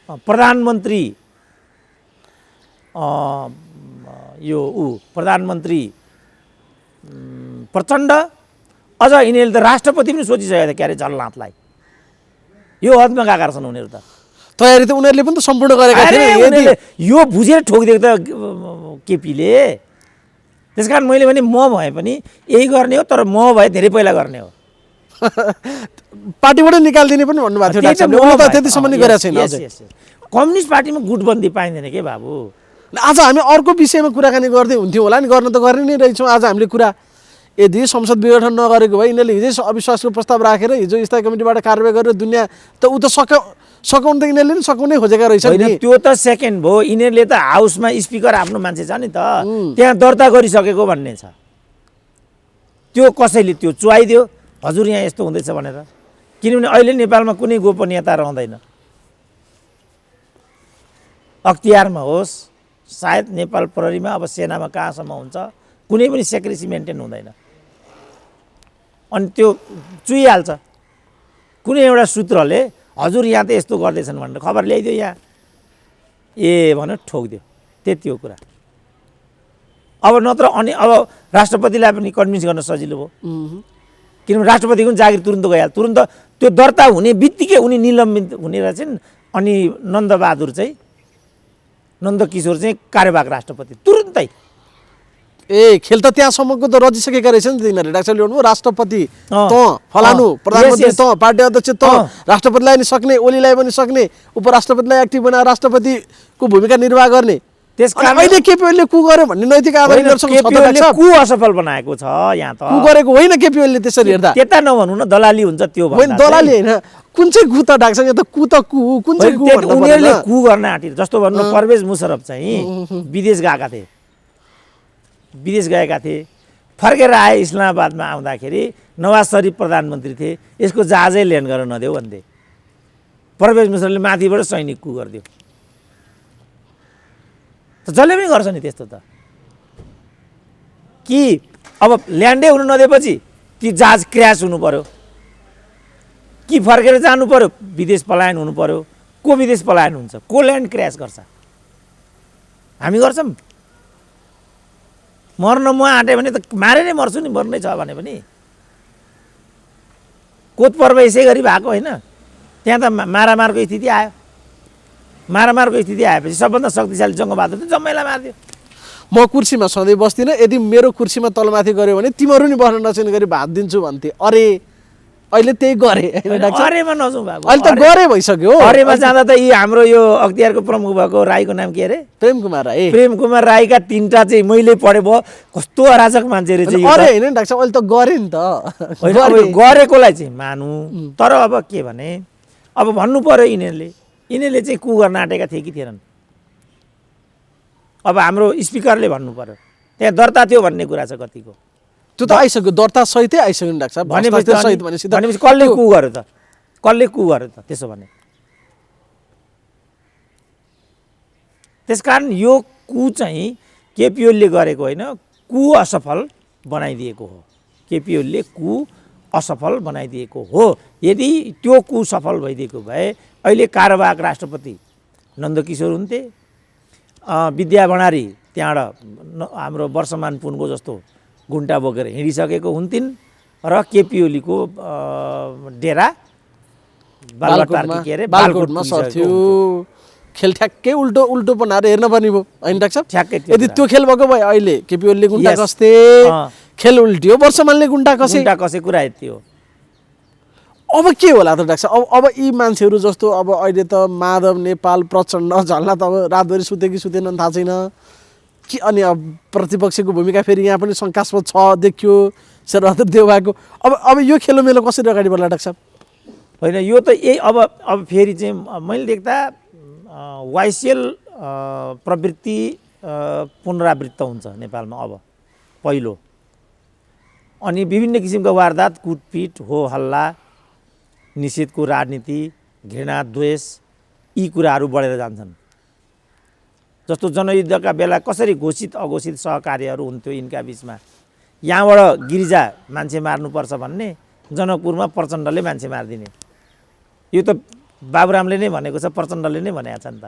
प्रधानमन्त्री यो प्रधानमन्त्री प्रचण्ड अझ यिनीहरूले त राष्ट्रपति पनि सोचिसकेको थियो क्यारे झलनाथलाई यो हदमा गएका छन् उनीहरू त तयारी त उनीहरूले पनि त सम्पूर्ण गरेका थिए यो बुझेर ठोकिदिएको त केपीले त्यसकारण मैले भने म भए पनि यही गर्ने हो तर म भए धेरै पहिला गर्ने हो पार्टीबाट निकालिदिने पनि भन्नुभएको थियो त्यतिसम्म नि गरेको छैन कम्युनिस्ट पार्टीमा गुटबन्दी पाइँदैन के बाबु आज हामी अर्को विषयमा कुराकानी गर्दै हुन्थ्यौँ होला नि गर्न त गर्ने नै रहेछौँ आज हामीले कुरा यदि संसद विघटन नगरेको भए यिनीहरूले हिजै अविश्वासको प्रस्ताव राखेर हिजो स्थायी कमिटीबाट कारवाही गरेर दुनियाँ त ऊ त सकाउनु त यिनीहरूले पनि सकाउनै खोजेका रहेछ नि त्यो त सेकेन्ड भयो यिनीहरूले त हाउसमा स्पिकर आफ्नो मान्छे छ नि त त्यहाँ दर्ता गरिसकेको भन्ने छ त्यो कसैले त्यो चुहाइदियो हजुर यहाँ यस्तो हुँदैछ भनेर किनभने अहिले नेपालमा कुनै गोपनीयता रहँदैन अख्तियारमा होस् सायद नेपाल प्रहरीमा अब सेनामा कहाँसम्म हुन्छ कुनै पनि सेक्रेसी मेन्टेन हुँदैन अनि त्यो चुहिहाल्छ कुनै एउटा सूत्रले हजुर यहाँ त यस्तो गर्दैछन् भनेर खबर ल्याइदियो यहाँ भनेर ठोकिदियो त्यति हो कुरा अब नत्र अनि अब राष्ट्रपतिलाई पनि कन्भिन्स गर्न सजिलो भयो किनभने राष्ट्रपतिको पनि जागिर तुरुन्त गइहाल्यो तुरुन्त त्यो दर्ता हुने बित्तिकै उनी निलम्बित हुने रहेछन् अनि नन्दकिशोर चाहिँ कार्यवाहक राष्ट्रपति तुरुन्तै खेल त त्यहाँसम्मको त रजिसकेका रहेछ नि तिनीहरूले डाक्टर ल्याउनु राष्ट्रपति त फलानु प्रधानमन्त्री त पार्टी अध्यक्ष त राष्ट्रपतिलाई पनि सक्ने ओलीलाई पनि सक्ने उपराष्ट्रपतिलाई एक्टिभ बनाएर राष्ट्रपतिको भूमिका निर्वाह गर्ने त्यसकारण अहिले केपीओलीले कु गर्यो भन्ने नैतिक आधार कु असफल बनाएको छ यहाँ त कु गरेको होइन केपीओलीले त्यसरी हेर्दा त्यता नभन्नु न दलाली हुन्छ त्यो होइन दलाली होइन कुन चाहिँ कु त डाक्छ यहाँ त कु त कु कुन चाहिँ कु उनीहरूले कु गर्न आँटिर जस्तो भन्नु परवेज मुशरफ चाहिँ विदेश गएका थिए विदेश गएका थिए फर्केर आए इस्लामाबादमा आउँदाखेरि नवाज शरीफ प्रधानमन्त्री थिए यसको जहाजै ल्यान्ड गर्न नदेऊ भन्थे परवेज मुशरफले माथिबाट सैनिक कु गरिदियो जसले पनि गर्छ नि त्यस्तो त कि अब ल्यान्डै हुनु नदिएपछि ती जहाज क्र्यास हुनु पर्यो कि फर्केर जानु पर्यो विदेश पलायन हुनु पर्यो को विदेश पलायन हुन्छ को ल्यान्ड क्र्यास गर्छ हामी गर्छौँ मर्न म आँटेँ भने त मारेरै मर्छु नि मर्नै छ भने पनि कोत पर्व यसै गरी भएको होइन त्यहाँ त मारामारको स्थिति आयो मारामारको स्थिति आएपछि सबभन्दा शक्तिशाली जङ्गबहादुर त जम्मैलाई मारिदियो म कुर्सीमा सधैँ बस्दिनँ यदि मेरो कुर्सीमा तलमाथि गऱ्यो भने तिमीहरू नि बस्न नसक्ने गरी भात दिन्छु भन्थे अरे अहिले त्यही गरे अरेमा नजाउँ बाबु अहिले त गरे भइसक्यो अरेमा जाँदा त यी हाम्रो यो अख्तियारको प्रमुख भएको राईको नाम के अरे प्रेम कुमार राईका तीनटा चाहिँ मैले पढे भयो कस्तो अराजक मान्छे रहेछ अरे होइन डाक्टर अहिले त गरे नि त गरेकोलाई चाहिँ मानु तर अब के भने अब भन्नु पर्यो यिनीहरूले चाहिँ कु गर्न आँटेका थिए कि थिएनन् अब हाम्रो स्पिकरले भन्नु पर्यो त्यहाँ दर्ता थियो भन्ने कुरा छ कतिको त्यो त आइसक्यो दर्ता सहितै आइसक्यो नि डाक्टर भनेपछि कसले कु गर्यो त त्यसो भने त्यसकारण यो कु चाहिँ केपीओलीले गरेको होइन कु असफल बनाइदिएको हो केपीओलीले कु असफल बनाइदिएको हो यदि त्यो कु सफल भइदिएको भए अहिले कार्यवाहक राष्ट्रपति नन्दकिशोर हुन्थे विद्या भण्डारी त्यहाँबाट हाम्रो वर्षमान पुनको जस्तो गुन्टा बोकेर हिँडिसकेको हुन्थिन् र केपीओलीको डेरा बालकोटमा सर्थ्यो खेल ठ्याक्कै उल्टो बनाएर हेर्न पर्ने भयो होइन डाक्टर ठ्याक्कै यदि त्यो खेल भएको भए अहिले केपीओलीले गुन्टा कस्थे खेल उल्टियो वर्षमानले गुन्टा कसे कुरा यति हो अब के होला त डाक्टर अब यी मान्छेहरू जस्तो अब अहिले त माधव नेपाल प्रचण्ड झल्ला त अब रातभरि सुते कि सुतेनन् थाहा छैन कि अनि अब प्रतिपक्षको भूमिका फेरि यहाँ पनि शङ्कास्पद छ देखियो शेरबहादुर देउवाको अब यो खेलोमेलो कसरी अगाडि बढ्ला डाक्टर साहब होइन यो त यही अब फेरि चाहिँ मैले देख्दा वाइसिएल प्रवृत्ति पुनरावृत्त हुन्छ नेपालमा अब पहिलो अनि विभिन्न किसिमका वारदात कुटपिट हो हल्ला निषेधको राजनीति घृणा द्वेष यी कुराहरू बढेर जान्छन् जस्तो जनयुद्धका बेला कसरी घोषित अघोषित सहकार्यहरू हुन्थ्यो यिनका बिचमा यहाँबाट गिरिजा मान्छे मार्नुपर्छ भन्ने जनकपुरमा प्रचण्डले मान्छे मारिदिने यो त बाबुरामले नै भनेको छ, प्रचण्डले नै भनेको छ नि त।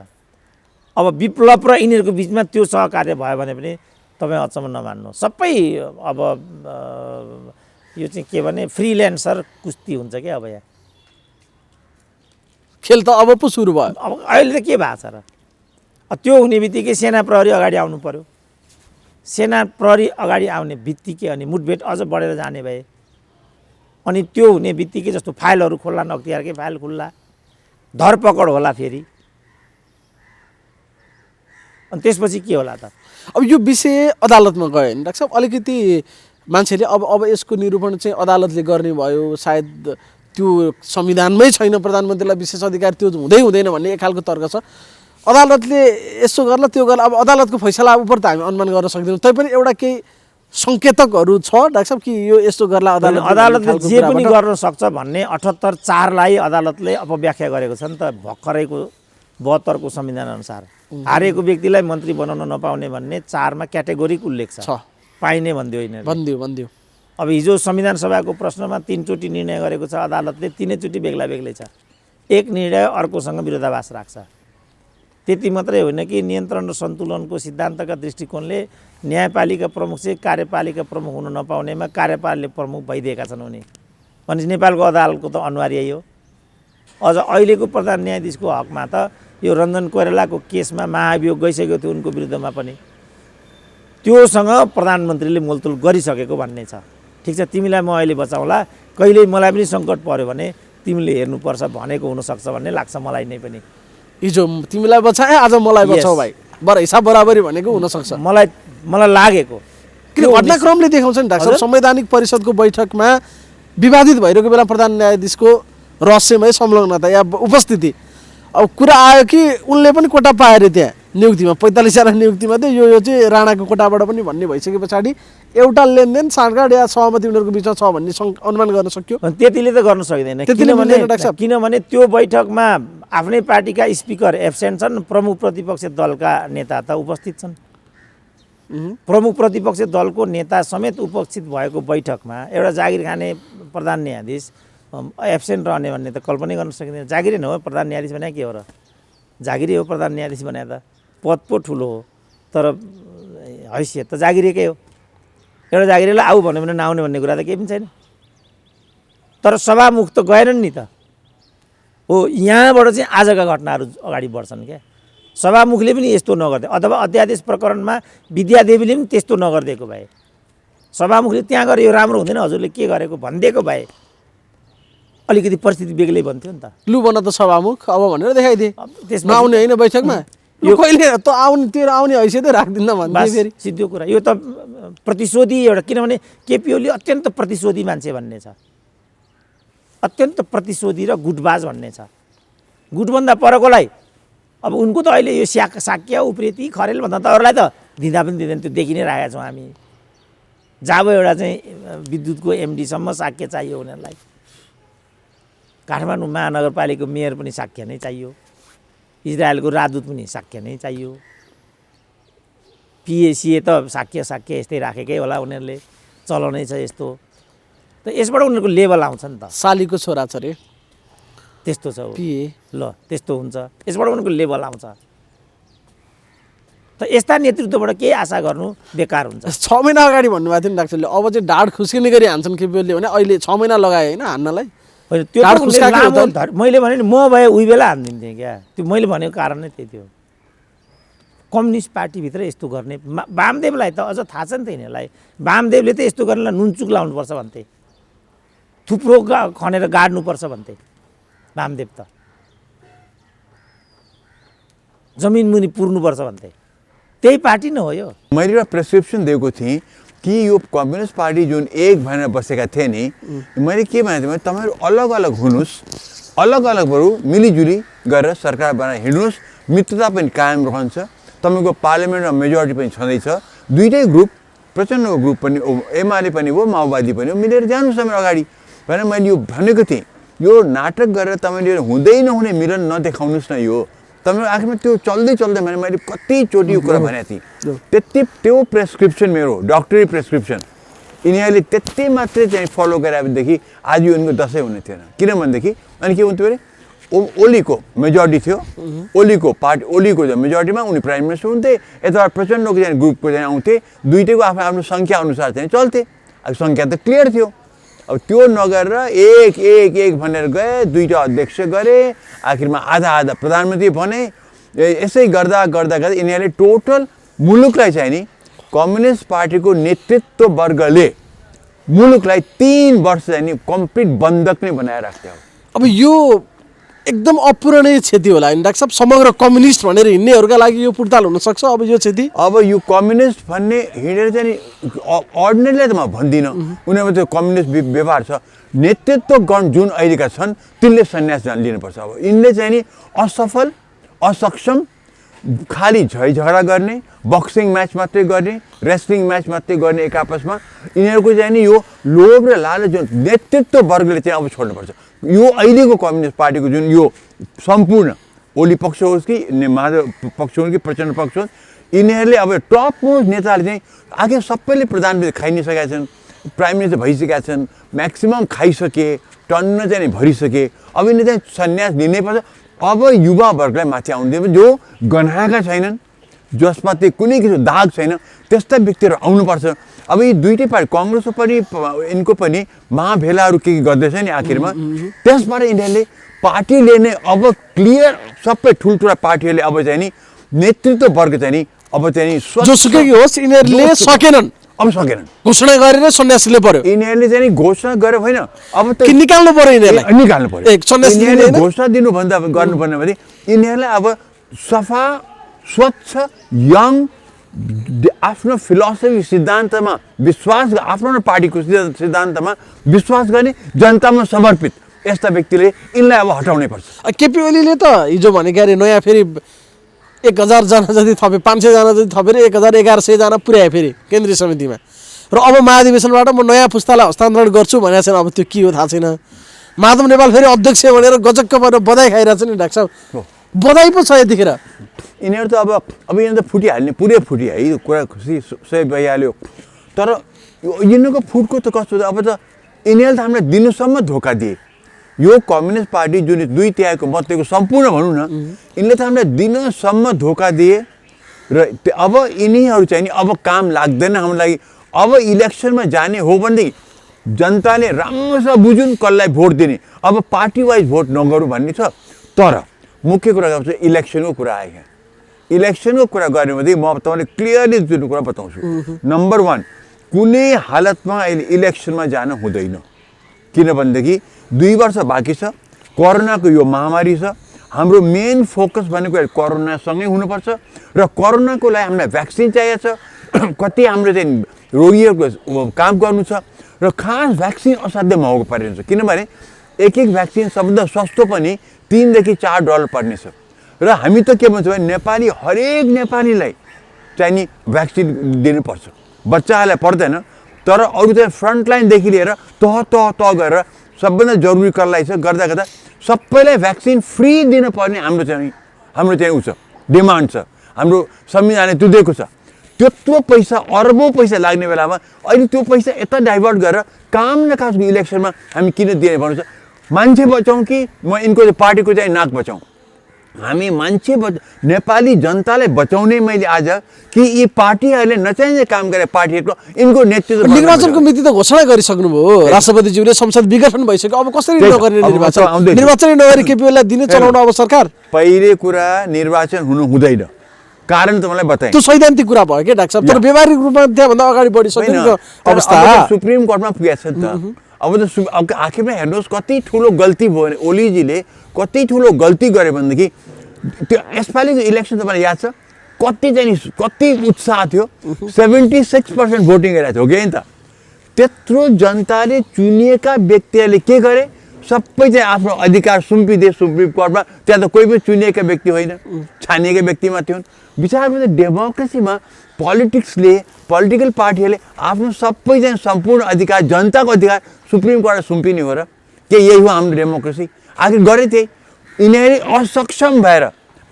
अब विप्लव र यिनीहरूको बिचमा त्यो सहकार्य भयो भने पनि तपाईँ अचम्म नमान्नु। सबै अब यो चाहिँ के भने फ्रिल्यान्सर कुस्ती हुन्छ क्या अब यहाँ। खेल त अब पो सुरु भयो। अब अहिले त के भएको छ र? त्यो हुने बित्तिकै सेना प्रहरी अगाडि आउनु पर्यो। सेना प्रहरी अगाडि आउने बित्तिकै अनि मुठभेड अझ बढेर जाने भए अनि त्यो हुने बित्तिकै जस्तो फाइलहरू खोल्ला, अख्तियारकै फाइल खुल्ला, धरपकड होला फेरि, अनि त्यसपछि के होला त? अब यो विषय अदालतमा गयो नि डाक्टर साहब, अलिकति मान्छेले अब यसको निरूपण चाहिँ अदालतले गर्ने भयो, सायद त्यो संविधानमै छैन प्रधानमन्त्रीलाई विशेष अधिकार, त्यो हुँदै हुँदैन भन्ने एक खालको तर्क छ। अदालतले यसो गर्ला त्यो गर्ला, अब अदालतको फैसला उपर त हामी अनुमान गर्न सक्दैनौँ। तैपनि एउटा केही सङ्केतकहरू छ डाक्टर साहब कि यो यस्तो गर्ला अदालतले जे पनि गर्न सक्छ भन्ने 78(4)लाई अदालतले अपव्याख्या गरेको छ नि त भर्खरैको 72 को संविधान अनुसार। हारेको व्यक्तिलाई मन्त्री बनाउन नपाउने भन्ने 4 मा क्याटेगोरिक उल्लेख छ। पाइने भन्दियो होइन, भन्दियो। अब हिजो संविधान सभाको प्रश्नमा 3 चोटि निर्णय गरेको छ अदालतले, 3 चोटि बेग्ला बेग्लै छ। एक निर्णय अर्कोसँग विरोधाभास राख्छ। त्यति मात्रै होइन कि नियन्त्रण र सन्तुलनको सिद्धान्तका दृष्टिकोणले न्यायपालिका प्रमुख चाहिँ कार्यपालिका प्रमुख हुन नपाउनेमा कार्यपालिका प्रमुख भइदिएका छन् उनी। भनेपछि नेपालको अदालतको त अनिवार्य हो। अझ अहिलेको प्रधान न्यायाधीशको हकमा त यो रञ्जन कोइरालाको केसमा महाभियोग गइसकेको थियो उनको विरुद्धमा पनि, त्योसँग प्रधानमन्त्रीले मोलतोल गरिसकेको भन्ने छ। ठिक छ, तिमीलाई म अहिले बचाउँला, कहिल्यै मलाई पनि सङ्कट पर्यो भने तिमीले हेर्नुपर्छ भनेको हुनसक्छ भन्ने लाग्छ मलाई नै पनि। हिजो तिमीलाई बचाए आज मलाई बचाऊ भाइ, हिसाब बराबरी भनेको हुनसक्छ मलाई लागेको। किन घटनाक्रमले देखाउँछ नि डाक्टर साहब, संवैधानिक परिषदको बैठकमा विवादित भइरहेको बेला प्रधान न्यायाधीशको रहस्यमय संलग्नता या उपस्थिति, अब कुरा आयो कि उनले पनि कोटा पाए अरे त्यहाँ नियुक्तिमा, 45 नियुक्तिमध्ये यो चाहिँ राणाको कोटाबाट पनि भन्ने भइसके पछाडि एउटा लेनदेन साँठगाँठ या सहमति उनीहरूको बिचमा छ भन्ने अनुमान गर्न सक्यो। त्यतिले त गर्न सक्दैन, किनभने त्यो बैठकमा आफ्नै पार्टीका स्पिकर एब्सेन्ट छन्, प्रमुख प्रतिपक्ष दलका नेता त उपस्थित छन्। प्रमुख प्रतिपक्ष दलको नेता समेत उपस्थित भएको बैठकमा एउटा जागिर खाने प्रधान न्यायाधीश एब्सेन्ट रहने भन्ने त कल्पनै गर्न सकिँदैन। जागिरै न हो प्रधान न्यायाधीश भने के हो र? जागिरै हो प्रधान न्यायाधीश भने त, पद पो ठुलो हो तर हैसियत त जागिरेकै हो। एउटा जागिरीलाई आऊ भन्यो भने नआउने भन्ने कुरा त केही पनि छैन। तर सभामुख त गएनन् नि त। हो, यहाँबाट चाहिँ आजका घटनाहरू अगाडि बढ्छन् क्या। सभामुखले पनि यस्तो नगर्दे, अथवा अध्यादेश प्रकरणमा विद्यादेवीले पनि त्यस्तो नगरिदिएको भए, सभामुखले त्यहाँ गएर यो राम्रो हुँदैन हजुरले के गरेको भनिदिएको भए अलिकति परिस्थिति बेग्लै बन्थ्यो नि त। लु बन त सभामुख अब भनेर देखाइदिए, त्यसमा नआउने होइन बैठकमा, यो कहिले त आउने तेरो आउने हैसियतै राख्दिन्न भन्ने फेरि सिद्धो कुरा। यो त प्रतिशोधी एउटा, किनभने केपी ओली अत्यन्त प्रतिशोधी मान्छे भन्ने छ, अत्यन्त प्रतिशोधी र गुटबाज भन्ने छ। गुटभन्दा परकोलाई अब उनको त अहिले यो साक्य उप्रेती खरेल भन्दा त अरूलाई त दिँदा पनि दिँदैन, त्यो देखि नै राखेका छौँ हामी। जब एउटा चाहिँ विद्युतको एमडीसम्म साक्य चाहियो उनीहरूलाई, काठमाडौँ महानगरपालिकाको मेयर पनि साक्य नै चाहियो, इजरायलको राजदूत पनि साक्य नै चाहियो, पिएसिए त साक्य यस्तै राखेकै होला उनीहरूले, चलाउनै छ यस्तो। त यसबाट उनीहरूको लेभल आउँछ नि त। सालीको छोरा छ रे त्यस्तो छ पिए, ल त्यस्तो हुन्छ, यसबाट उनीहरूको लेभल आउँछ। त यस्ता नेतृत्वबाट केही आशा गर्नु बेकार हुन्छ। 6 महिना अगाडि भन्नुभएको थियो नि डाक्टरले, अब चाहिँ ढाड खुस्किने गरी हान्छन् केपीओलीले भने, अहिले 6 महिना लगाए होइन हान्नलाई। होइन त्यो मैले भने नि, म भए उही बेला हानिदिन्थेँ क्या। त्यो मैले भनेको कारण नै त्यही थियो। कम्युनिस्ट पार्टीभित्र यस्तो गर्ने वामदेवलाई त अझ थाहा छ नि त यिनीहरूलाई। वामदेवले त यस्तो गर्नलाई नुनचुक लाउनुपर्छ भन्थे, थुप्रो खनेर गाड्नुपर्छ भन्थे वामदेव त, जमिन मुनि पुर्नुपर्छ भन्थे। त्यही पार्टी नै हो यो। मैले एउटा प्रेसक्रिप्सन दिएको थिएँ कि यो कम्युनिस्ट पार्टी जुन एक भनेर बसेका थिए नि, मैले के भनेको थिएँ, तपाईँहरू अलग अलग हुनुहोस्, अलग अलग बरु मिलिजुली गरेर सरकार बनाएर हिँड्नुहोस्, मित्रता पनि कायम रहन्छ, तपाईँको पार्लियामेन्टमा मेजोरिटी पनि छँदैछ, दुइटै ग्रुप प्रचण्डको ग्रुप पनि एमाले पनि हो माओवादी पनि हो, मिलेर जानुहोस् तपाईँ अगाडि भनेर मैले यो भनेको थिएँ। यो नाटक गरेर तपाईँले हुँदै नहुने मिलन नदेखाउनुहोस् न। यो तपाईँको आखिरमा त्यो चल्दै भने मैले कतिचोटि यो कुरा भनेको थिएँ। त्यति त्यो प्रेसक्रिप्सन मेरो डक्टरी प्रेसक्रिप्सन यिनीहरूले त्यति मात्रै चाहिँ फलो गरे भनेदेखि आज यो यिनको दसैँ हुने थिएन। किनभनेदेखि अनि के हुन्थ्यो अरे ओलीको मेजोरिटी थियो, ओलीको मेजोरिटीमा उनी प्राइम मिनिस्टर हुन्थे, यताबाट प्रचण्डको चाहिँ ग्रुपको चाहिँ आउँथे, दुइटैको आफ्नो आफ्नो सङ्ख्या अनुसार चाहिँ चल्थे। अब सङ्ख्या त क्लियर थियो। अब त्यो नगरेर एक भनेर गए, दुईवटा अध्यक्ष गरे, आखिरमा आधा प्रधानमन्त्री भने। यसै गर्दा यिनीहरूले टोटल मुलुकलाई चाहिँ नि कम्युनिस्ट पार्टीको नेतृत्व वर्गले मुलुकलाई 3 वर्ष चाहिँ नि कम्प्लिट बन्धक नै बनाएर राख्थ्यो। अब यो एकदम अपूरणीय क्षति होला नि डाक्टर साहब, समग्र कम्युनिस्ट भनेर हिँड्नेहरूका लागि यो पुर्ताल हुनसक्छ अब यो क्षति। अब यो कम्युनिस्ट भन्ने हिँडेर चाहिँ नि अर्डिनेरीलाई त म भन्दिनँ, उनीहरूमा त्यो कम्युनिस्ट व्यवहार छ। नेतृत्वगण जुन अहिलेका छन् तिनले सन्यास लिनुपर्छ। अब यिनले चाहिँ नि असफल, असक्षम, खालि झगडा गर्ने, बक्सिङ म्याच मात्रै गर्ने, रेस्लिङ म्याच मात्रै गर्ने एक आपसमा, यिनीहरूको चाहिँ नि यो लोभ र लालच जुन नेतृत्व वर्गले चाहिँ अब छोड्नुपर्छ। यो अहिलेको कम्युनिस्ट पार्टीको जुन यो सम्पूर्ण ओली पक्ष होस् कि माधव पक्ष होस् कि प्रचण्ड पक्ष होस्, यिनीहरूले अब टप मोस्ट नेताले चाहिँ आखिर सबैले प्रधानमन्त्री खाइ नै सकेका छन्, प्राइम मिनिस्टर भइसकेका छन्, म्याक्सिमम खाइसके, टन्न चाहिँ नि भरिसके। अब यिनीहरूले चाहिँ सन्यास लिनैपर्छ। अब युवा वर्गलाई माथि आउँदैन, जो गनाएका छैनन्, जसमा चाहिँ कुनै किसिमको दाग छैन, त्यस्ता व्यक्तिहरू आउनुपर्छ। अब यी दुईटै पार्टी कङ्ग्रेसको पनि यिनको पनि महाभेलाहरू के गर्दैछ नि आखिरमा, त्यसबाट यिनीहरूले पार्टीले नै अब क्लियर सबै ठुल्ठुला पार्टीहरूले अब चाहिँ नि नेतृत्व वर्ग चाहिँ नि अब चाहिँ नि जोसुकै होस् यिनीहरूले सकेनन्, अब सकेनन्, घोषणा गरेर सन्यास लिनु पर्यो। यिनीहरूले चाहिँ नि घोषणा गरेर होइन, अब त निकाल्नु पर्यो, यिनीहरूलाई निकाल्नु पर्यो। यिनीहरूले घोषणा दिनुभन्दा गर्नुपर्ने भने यिनीहरूलाई अब सफा, स्वच्छ, यङ, आफ्नो फिलोसफी सिद्धान्तमा विश्वास, आफ्नो पार्टीको सिद्धान्तमा विश्वास गर्ने, जनतामा समर्पित यस्ता व्यक्तिले यिनलाई अब हटाउनै पर्छ। केपी ओलीले त हिजो भनेको अरे नयाँ फेरि 1000 जना जति थपे, 500 जना जति थपेर 1100 जना पुर्याए फेरि केन्द्रीय समितिमा। र अब महाधिवेशनबाट म नयाँ पुस्तालाई हस्तान्तरण गर्छु भनेको छैन। अब त्यो के हो थाहा छैन। माधव नेपाल फेरि अध्यक्ष भनेर गजक्क भएर बधाई खाइरहेछ नि डाक्टर साहब, बधाई पो छ यतिखेर। यिनीहरू त अब यिनीहरू त फुटिहाल्ने, पुरै फुटियो है, यो कुरा खुसी सही भइहाल्यो। तर यिनीहरूको फुटको त कस्तो, अब त यिनीहरूले त हामीलाई दिनुसम्म धोका दिए। यो कम्युनिस्ट पार्टी जुन 2/3 मतको सम्पूर्ण भनौँ न, यिनले त हामीलाई दिनसम्म धोका दिए। र अब यिनीहरू चाहिँ नि अब काम लाग्दैन हाम्रो लागि। अब इलेक्सनमा जाने हो भनेदेखि जनताले राम्रोसँग बुझुन् कसलाई भोट दिने, अब पार्टी वाइज भोट नगरौँ भन्ने छ। तर मुख्य कुरा चाहिँ इलेक्सनको कुरा आयो। इलेक्सनको कुरा गर्ने भने म तपाईँले क्लियरली जुन कुरा बताउँछु, नम्बर 1 कुनै हालतमा अहिले इलेक्सनमा जान हुँदैन। किनभनेदेखि 2 वर्ष बाँकी छ, कोरोनाको यो महामारी छ। हाम्रो मेन फोकस भनेको कोरोनासँगै हुनुपर्छ र कोरोनाको लागि हामीलाई भ्याक्सिन चाहिएको छ। कति हाम्रो चाहिँ रोगीहरूको काम गर्नु छ र खास भ्याक्सिन असाध्यै महँगो परिन्छ। किनभने एक भ्याक्सिन सबभन्दा सस्तो पनि $3 पर्ने छ। र हामी त के भन्छौँ भने नेपाली, हरेक नेपालीलाई चाहिँ नि भ्याक्सिन दिनुपर्छ। बच्चाहरूलाई पर्दैन, तर अरू चाहिँ फ्रन्टलाइनदेखि लिएर तह गरेर सबभन्दा जरुरी कसलाई छ गर्दा सबैलाई भ्याक्सिन फ्री दिनुपर्ने हाम्रो चाहिँ उ छ, डिमान्ड छ। हाम्रो संविधानले त्यो दिएको छ। त्यत्रो पैसा, अरबौँ पैसा लाग्ने बेलामा अहिले त्यो पैसा यता डाइभर्ट गरेर काम न खासको इलेक्सनमा हामी किन दिने भन्नु छ। मान्छे बचाउँ कि म यिनको पार्टीको चाहिँ नाक बचाउँ? हामी मान्छे नेपाली जनतालाई बचाउने मैले आज कि यी पार्टीहरूले नचाहिने काम गरे, पार्टीहरूको यिनको नेतृत्व। निर्वाचनको मिति त घोषणा गरिसक्नु भयो राष्ट्रपतिज्यूले, संसद विघटन भइसक्यो। अब कसरी नगर्ने निर्वाचन नगरी केपी ओलीलाई दिने चलाउन अब सरकार? पहिले कुरा निर्वाचन हुनु हुँदैन, कारण त मलाई बताएँ। त्यो सैद्धान्तिक कुरा भयो के डाक्टर साहब, तर व्यावहारिक रूपमा त्यहाँभन्दा अगाडि बढिसक्यो नि अवस्था। सुप्रिम कोर्टमा पुगेको छ नि त। अब त आखिरमा हेर्नुहोस् कति ठुलो गल्ती भयो भने ओलीजीले कति ठुलो गल्ती गरे भनेदेखि त्यो यसपालिको इलेक्सन तपाईँलाई याद छ कति चाहिँ कति उत्साह थियो, 76% भोटिङ गरेको थियो कि त। त्यत्रो जनताले चुनिएका व्यक्तिहरूले के गरे, सबै चाहिँ आफ्नो अधिकार सुम्पिदिए सुप्रिम कोर्टमा। त्यहाँ त कोही पनि चुनिएका व्यक्ति होइन, छानिएका व्यक्तिमा थियो। विचारमा त डेमोक्रेसीमा पोलिटिकल पार्टीहरूले आफ्नो सबै चाहिँ सम्पूर्ण अधिकार, जनताको अधिकार सुप्रिम कोर्टमा सुम्पिने हो र के? यही हो हाम्रो डेमोक्रेसी। आखिर गरे त्यही। यिनीहरू असक्षम भएर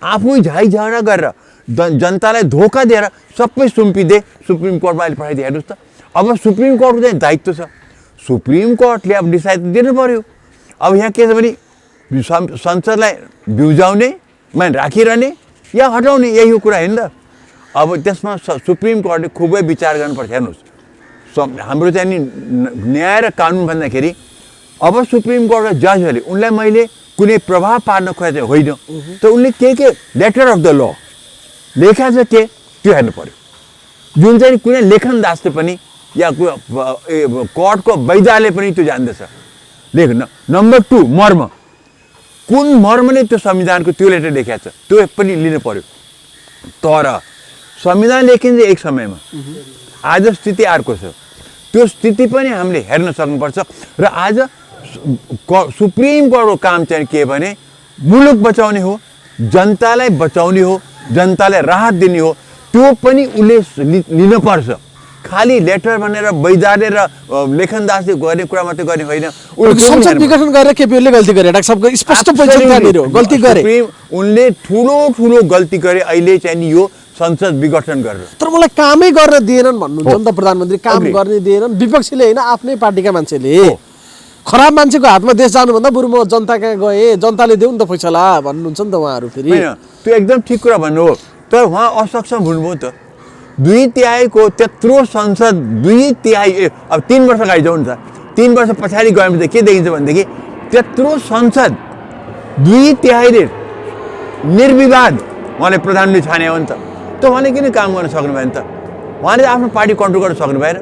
आफै झगडा गरेर जनतालाई धोका दिएर सबै सुम्पिदिए, सुप्रिम कोर्टमा अहिले पठाइदिए। हेर्नुहोस् त, अब सुप्रिम कोर्टको चाहिँ दायित्व छ। सुप्रिम कोर्टले अब डिसाइड दिनु पर्यो। अब यहाँ के छ भने संसदलाई बिउजाउने राखिरहने या हटाउने, यही हो कुरा होइन त। अब त्यसमा सुप्रिम कोर्टले खुबै विचार गर्नुपर्छ। हेर्नुहोस्, हाम्रो चाहिँ नि न्याय र कानुन भन्दाखेरि अब सुप्रिम कोर्टका जजहरूले उनलाई मैले कुनै प्रभाव पार्न खोजेको होइन, त उनले के लेटर अफ द ल लेखा छ के त्यो हेर्नु पर्यो। जुन चाहिँ कुनै लेखन दासले पनि या कोर्टको वैधाले पनि त्यो जान्दछ। लेख्न नम्बर 2 मर्म, कुन मर्मले त्यो संविधानको त्यो लेटर लेखेको छ त्यो पनि लिनु पर्यो। तर संविधान लेखिन्छ एक समयमा, आज स्थिति अर्को छ, त्यो स्थिति पनि हामीले हेर्न सक्नुपर्छ। र आज सुप्रिम कोर्टको काम चाहिँ के भने मुलुक बचाउने हो, जनतालाई बचाउने हो, जनतालाई राहत दिने हो, त्यो पनि उसले लिनुपर्छ। खालि लेटर भनेर वैधाले र लेखनदासले गर्ने कुरा मात्रै गर्ने होइन। संसद विघटन गरेर केपीओले गल्ती गरे, डाक्टर साहबको स्पष्ट परिचय त्यहाँनिर हो, गल्ती गरे। उनले ठुलो गल्ती गरे अहिले चाहिँ नि यो संसद विघटन गरेर। तर मलाई कामै गर्न दिएनन् भन्नुहुन्छ नि त प्रधानमन्त्री, काम गर्ने दिएनन् विपक्षीले होइन, आफ्नै पार्टीका मान्छेले। खराब मान्छेको हातमा देश जानुभन्दा बरु म जनता कहाँ गएँ, जनताले देऊ नि त फैसला भन्नुहुन्छ नि त उहाँहरू। फेरि त्यो एकदम ठिक कुरा भन्नु हो, तर उहाँ असक्षम हुनुभयो त। 2/3 त्यत्रो संसद 2/3 अब 3 वर्ष अगाडि जाउँ न त, 3 वर्ष पछाडि गयो भने त के देखिन्छ भनेदेखि त्यत्रो संसद 2/3 निर्विवाद उहाँले प्रधानमन्त्री छाने हो नि त उहाँले किन काम गर्न सक्नु भएन त? उहाँले आफ्नो पार्टी कन्ट्रोल गर्न सक्नु भएन।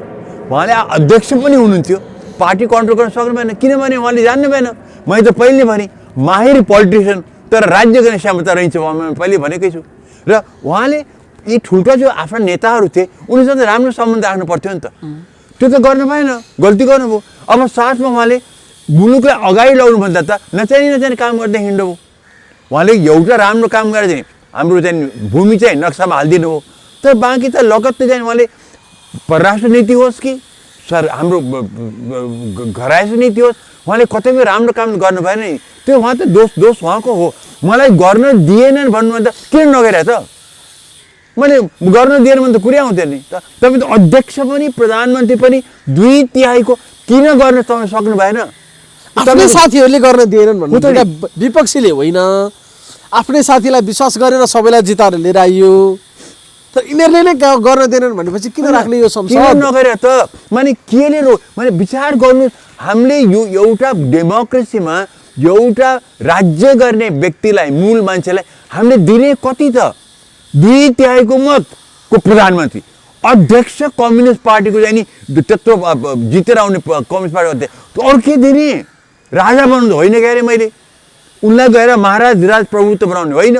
उहाँले अध्यक्ष पनि हुनुहुन्थ्यो, पार्टी कन्ट्रोल गर्न सक्नु भएन। किनभने उहाँले जान्नु भएन। मैले त पहिले नै भने माहिर पोलिटिसियन तर राज्य गर्ने क्षमता रहन्छ मैले पहिले भनेकै छु। र उहाँले यी ठुल्ठुला जो आफ्ना नेताहरू थिए उनीसँग राम्रो सम्बन्ध राख्नु पर्थ्यो नि त, त्यो त गर्नु भएन, गल्ती गर्नुभयो। अब साथमा उहाँले मुलुकलाई अगाडि ल्याउनुभन्दा त नचाहिने काम गर्दै हिँड्नु भयो। उहाँले एउटा राम्रो काम गरेर चाहिँ हाम्रो चाहिँ भूमि चाहिँ नक्सामा हालिदिनु हो, तर बाँकी त लगत्तै चाहिँ उहाँले परराष्ट्र नीति होस् कि हाम्रो घरायसी नीति होस्, उहाँले कतै पनि राम्रो काम गर्नु भएन नि। त्यो उहाँ त दोष उहाँको हो। मलाई गर्न दिएनन् भन्नुभन्दा किन नगरे त? मैले गर्न दिएन भने त कुरै आउँथ्यो नि त। तपाईँ त अध्यक्ष पनि प्रधानमन्त्री पनि 2/3 किन गर्न तपाईँ सक्नु भएन? आफ्नै साथीहरूले गर्न दिएनन् भन्नु, विपक्षीले होइन, आफ्नै साथीलाई विश्वास गरेर सबैलाई जिताएर लिएर आइयो। तर यिनीहरूले नै गर्न दिएनन् भनेपछि किन राख्ने यो संसद? किन नगरे त? माने केले माने विचार गर्नु। हामीले यो एउटा डेमोक्रेसीमा एउटा राज्य गर्ने व्यक्तिलाई, मूल मान्छेलाई हामीले दिने कति त? 2/3 मतको प्रधानमन्त्री, अध्यक्ष कम्युनिस्ट पार्टीको चाहिँ नि त्यत्रो जितेर आउने कम्युनिस्ट पार्टी अध्यक्ष, अरू के दिने? राजा बनाउनु होइन गएर मैले उनलाई गएर महाराज विराज प्रभुत्व बनाउने होइन,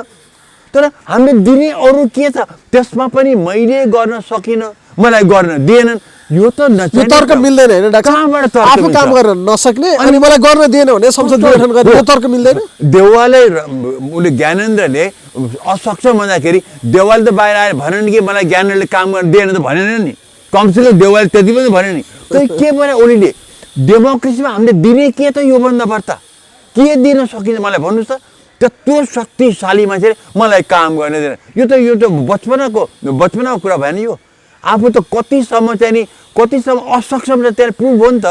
तर हामीले दिने अरू के छ? त्यसमा पनि मैले गर्न सकिनँ, मलाई गर्न दिएनन्। यो त तर्क मिल्दैन होइन डाक्टर? आफू काम गर्न नसक्ने अनि मलाई गर्न दिएन भने संसद विघटन गर्ने यो तर्क मिल्दैन। देउवाले उसले ज्ञानेन्द्रले असक्षम भन्दाखेरि देउवाले त बाहिर आएर भनेन कि मलाई ज्ञानेन्द्रले काम गर्न दिएन त भनेन नि, कमसेकम देउवाले त्यति पनि भने नि। तर के भने ओलीले डेमोक्रेसीमा हामीले दिने के त? योभन्दा बढ्ता के दिन सकिन्छ मलाई भन्नुहोस् त? त्यत्रो शक्तिशाली मान्छेले मलाई काम गर्न दिएन, यो त बचपनाको कुरा भएन। यो आफू त कतिसम्म चाहिँ नि कतिसम्म असक्षम छ त्यहाँ प्रुभ हो नि त।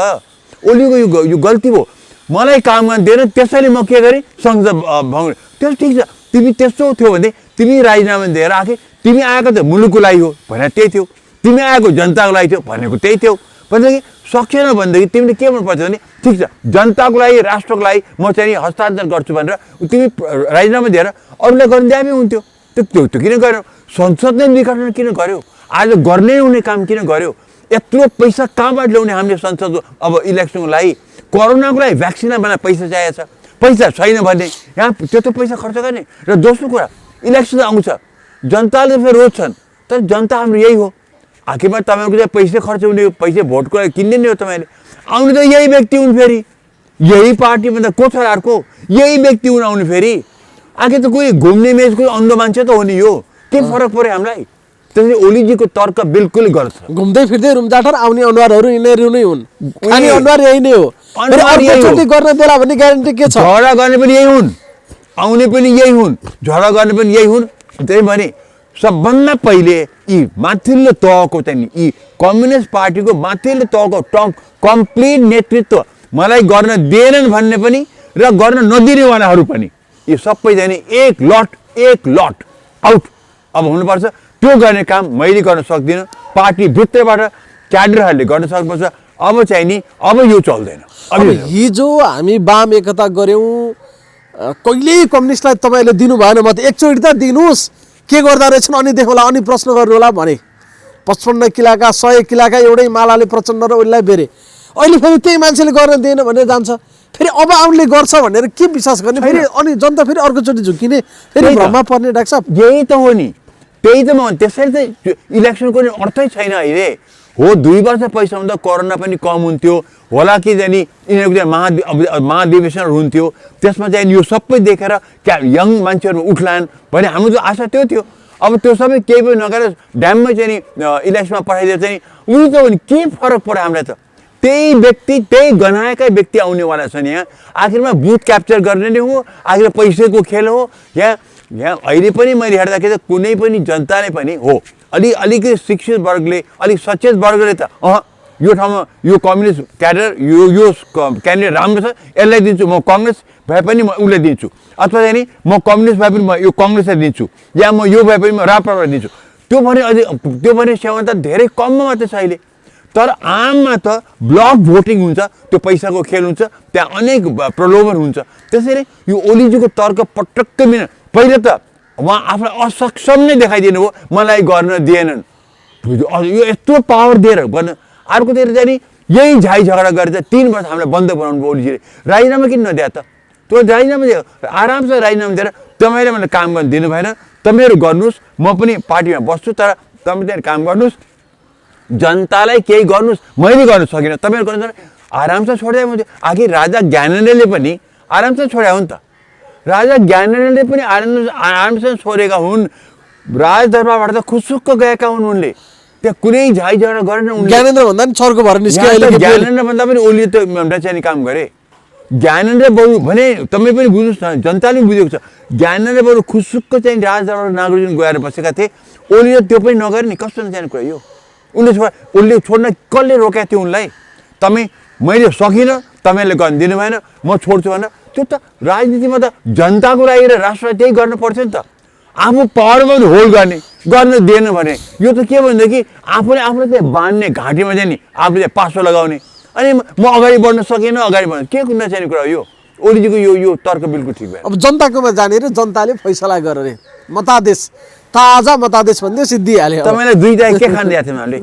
ओलीको यो गल्ती हो, मलाई काम गर्न दिएन त्यसैले म के गरेँ संसद भङ्ग। त्यो ठिक छ, तिमी त्यस्तो थियो भने तिमी राजीनामा दिएर आखे, तिमी आएको त मुलुकको लागि हो भनेर त्यही थियो, तिमी आएको जनताको लागि थियो भनेको त्यही थियो। भनेदेखि सकेन भनेदेखि तिमीले के भन्नुपर्छ भने ठिक छ जनताको लागि राष्ट्रको लागि म चाहिँ हस्तान्तरण गर्छु भनेर तिमी राजीनामा दिएर अरूलाई गर्न दिए हुन्थ्यो। त्यो किन गर्यो? संसद नै विघटन किन गर्यो? आज गर्नै हुने काम किन गर्यो? यत्रो पैसा कहाँबाट ल्याउने हामीले संसद अब इलेक्सनको लागि? कोरोनाको लागि भ्याक्सिन बनाएर पैसा चाहिएको छ, पैसा छैन भने यहाँ त्यत्रो पैसा खर्च गर्ने। र दोस्रो कुरा इलेक्सन आउँछ, जनताले फेरि रोज्छन्, तर जनता हाम्रो यही हो। आखिरमा तपाईँको चाहिँ पैसा खर्च हुने हो, पैसा भोटको लागि किन्ने नै हो। तपाईँले आउने त यही व्यक्ति हुन्, फेरि यही पार्टीमा त को छ अर्को, यही व्यक्ति हुन् आउने फेरि। आखिर त कोही घुम्ने मेचको अन्धो मान्छे त हो नि, यो के फरक पऱ्यो हामीलाई? त्यसले ओलीजीको तर्क बिल्कुल गलत छ। घुम्दै फिर्दै रुमजाटार आउने अनुहारहरू यिनीहरू नै हुन्, खाने अनुहार यही नै हो। गर्न देला भन्ने ग्यारेन्टी के छ? झगडा गर्ने पनि यही हुन्, आउने पनि यही हुन्, झगडा गर्ने पनि यही हुन्। त्यही भने सबभन्दा पहिले यी माथिल्लो तहको चाहिँ यी कम्युनिस्ट पार्टीको माथिल्लो तहको कम्प्लिट नेतृत्व मलाई गर्न दिएनन् भन्ने पनि र गर्न नदिनेवालाहरू पनि यो सबै चाहिँ नि एक लट आउट अब हुनुपर्छ। त्यो गर्ने काम मैले गर्न सक्दिनँ, पार्टीभित्रबाट क्याडरहरूले गर्न सक्नुपर्छ। अब चाहिँ नि अब यो चल्दैन। अब हिजो हामी वाम एकता गऱ्यौँ, कहिल्यै कम्युनिस्टलाई तपाईँले दिनु भएन मत, एकचोटि त दिनुहोस् के गर्दा रहेछन् अनि देखौँला, अनि प्रश्न गर्नु होला भने 55 किलाका 100 किलाका एउटै मालाले प्रचण्ड र उसलाई बेरे। अहिले फेरि त्यही मान्छेले गर्न दिएन भनेर जान्छ, फेरि अब आउनले गर्छ भनेर के विश्वास गर्ने, फेरि अनि जनता फेरि अर्कोचोटि झुक्किने, फेरि भ्रममा पर्ने। डाक्टर साहब यही त हो नि, त्यही त म त्यसरी त इलेक्सनको नि अर्थै छैन अहिले। हो 2 वर्ष पैसा हुँदा कोरोना पनि कम हुन्थ्यो होला कि जाने यिनीहरूको चाहिँ महाधिवेशनहरू हुन्थ्यो, त्यसमा चाहिँ यो सबै देखेर क्या यङ मान्छेहरू उठ्लान् भन्ने हाम्रो जो आशा त्यो थियो। अब त्यो सबै केही पनि नगरेर ड्याममै चाहिँ नि इलेक्सनमा पठाइदिएर चाहिँ उनी त हो नि के फरक पर्यो हामीलाई त। त्यही व्यक्ति त्यही गनाएकै व्यक्ति आउनेवाला छन् यहाँ। आखिरमा बुथ क्याप्चर गर्ने नै हो, आखिर पैसाको खेल हो। यहाँ अहिले पनि मैले हेर्दाखेरि त कुनै पनि जनताले पनि हो अलिकति शिक्षित वर्गले अलिक सचेत वर्गले त यो ठाउँमा यो कम्युनिस्ट क्याडर यो क्यान्डिडेट राम्रो छ यसलाई दिन्छु, म कङ्ग्रेस भए पनि म उसलाई दिन्छु, अथवा चाहिँ नि म कम्युनिस्ट भए पनि म यो कङ्ग्रेसलाई दिन्छु, या म यो भए पनि म राप्रपालाई दिन्छु। त्यो भने सेवा त धेरै कममा मात्रै छ अहिले। तर आममा त ब्लक भोटिङ हुन्छ, त्यो पैसाको खेल हुन्छ, त्यहाँ अनेक प्रलोभन हुन्छ। त्यसैले यो ओलीजीको तर्क पटक्कै मिलेन। पहिला त उहाँ आफूलाई असक्षम नै देखाइदिनु भयो, मलाई गर्न दिएनन्, यो यत्रो पावर दिएर गर्न। अर्कोतिर चाहिँ नि यही झाइ झगडा गरेर 3 वर्ष हामीलाई बन्द बनाउनु भयो ओलीजीले। राजीनामा किन नदिए त? त्यो राजीनामा दियो, आरामसँग राजीनामा दिएर तपाईँले मलाई काम गर्न दिनु भएन, तपाईँहरू गर्नुहोस्, म पनि पार्टीमा बस्छु, तर तपाईँ काम गर्नुहोस्, जनतालाई केही गर्नुहोस्, मैले गर्न सकिनँ, तपाईँहरू गर्नु आरामसँग छोडिदिए हुन्छ। आखिर राजा ज्ञानेन्द्रले पनि आरामसँग छोड्या हो नि त। राजा ज्ञानेन्द्रले पनि आरामसँग छोडेका हुन्, राजदरबारबाट त खुसुक्क गएका हुन् उनले, त्यहाँ कुनै झाइ झगडा गरेन उनले। ज्ञानेन्द्र भन्दा नि चर्को भएर निस्क्यो। ज्ञानेन्द्र भन्दा पनि ओलीले त चाहिँ काम गरे। ज्ञानेन्द्र बरु भने तपाईँ पनि बुझ्नुहोस् न, जनताले पनि बुझेको छ, ज्ञानेन्द्र बरु खुसुक्क चाहिँ राजदरबार नागरिक गएर बसेका थिए, ओलीले त्यो पनि नगरे नि। कस्तो नजाने कुरा यो, उसले छोड्न कसले रोकेको थियो उनलाई? मैले सकिनँ, तपाईँले गर्न दिनु भएन, म छोड्छु भनेर। त्यो त राजनीतिमा त जनताको लागि र राष्ट्रलाई त्यही गर्नु पर्थ्यो नि त। आफू पावरमा होल्ड गर्न दिएन भने यो त के भनेदेखि आफूले चाहिँ बाँध्ने घाँटीमा चाहिँ नि आफूले पासो लगाउने, अनि म अगाडि बढ्न सकेन, अगाडि बढ्न के नचाहिने कुरा हो यो। ओलीजीको यो तर्क बिल्कुल ठिक भएन। अब जनताकोमा जाने र जनताले फैसला गरे, मतादेश ताजा मतादेश भन्दै सिद्धिहाल्यो। तपाईँलाई 2/3 के खान दिएको थियौँ हामीले?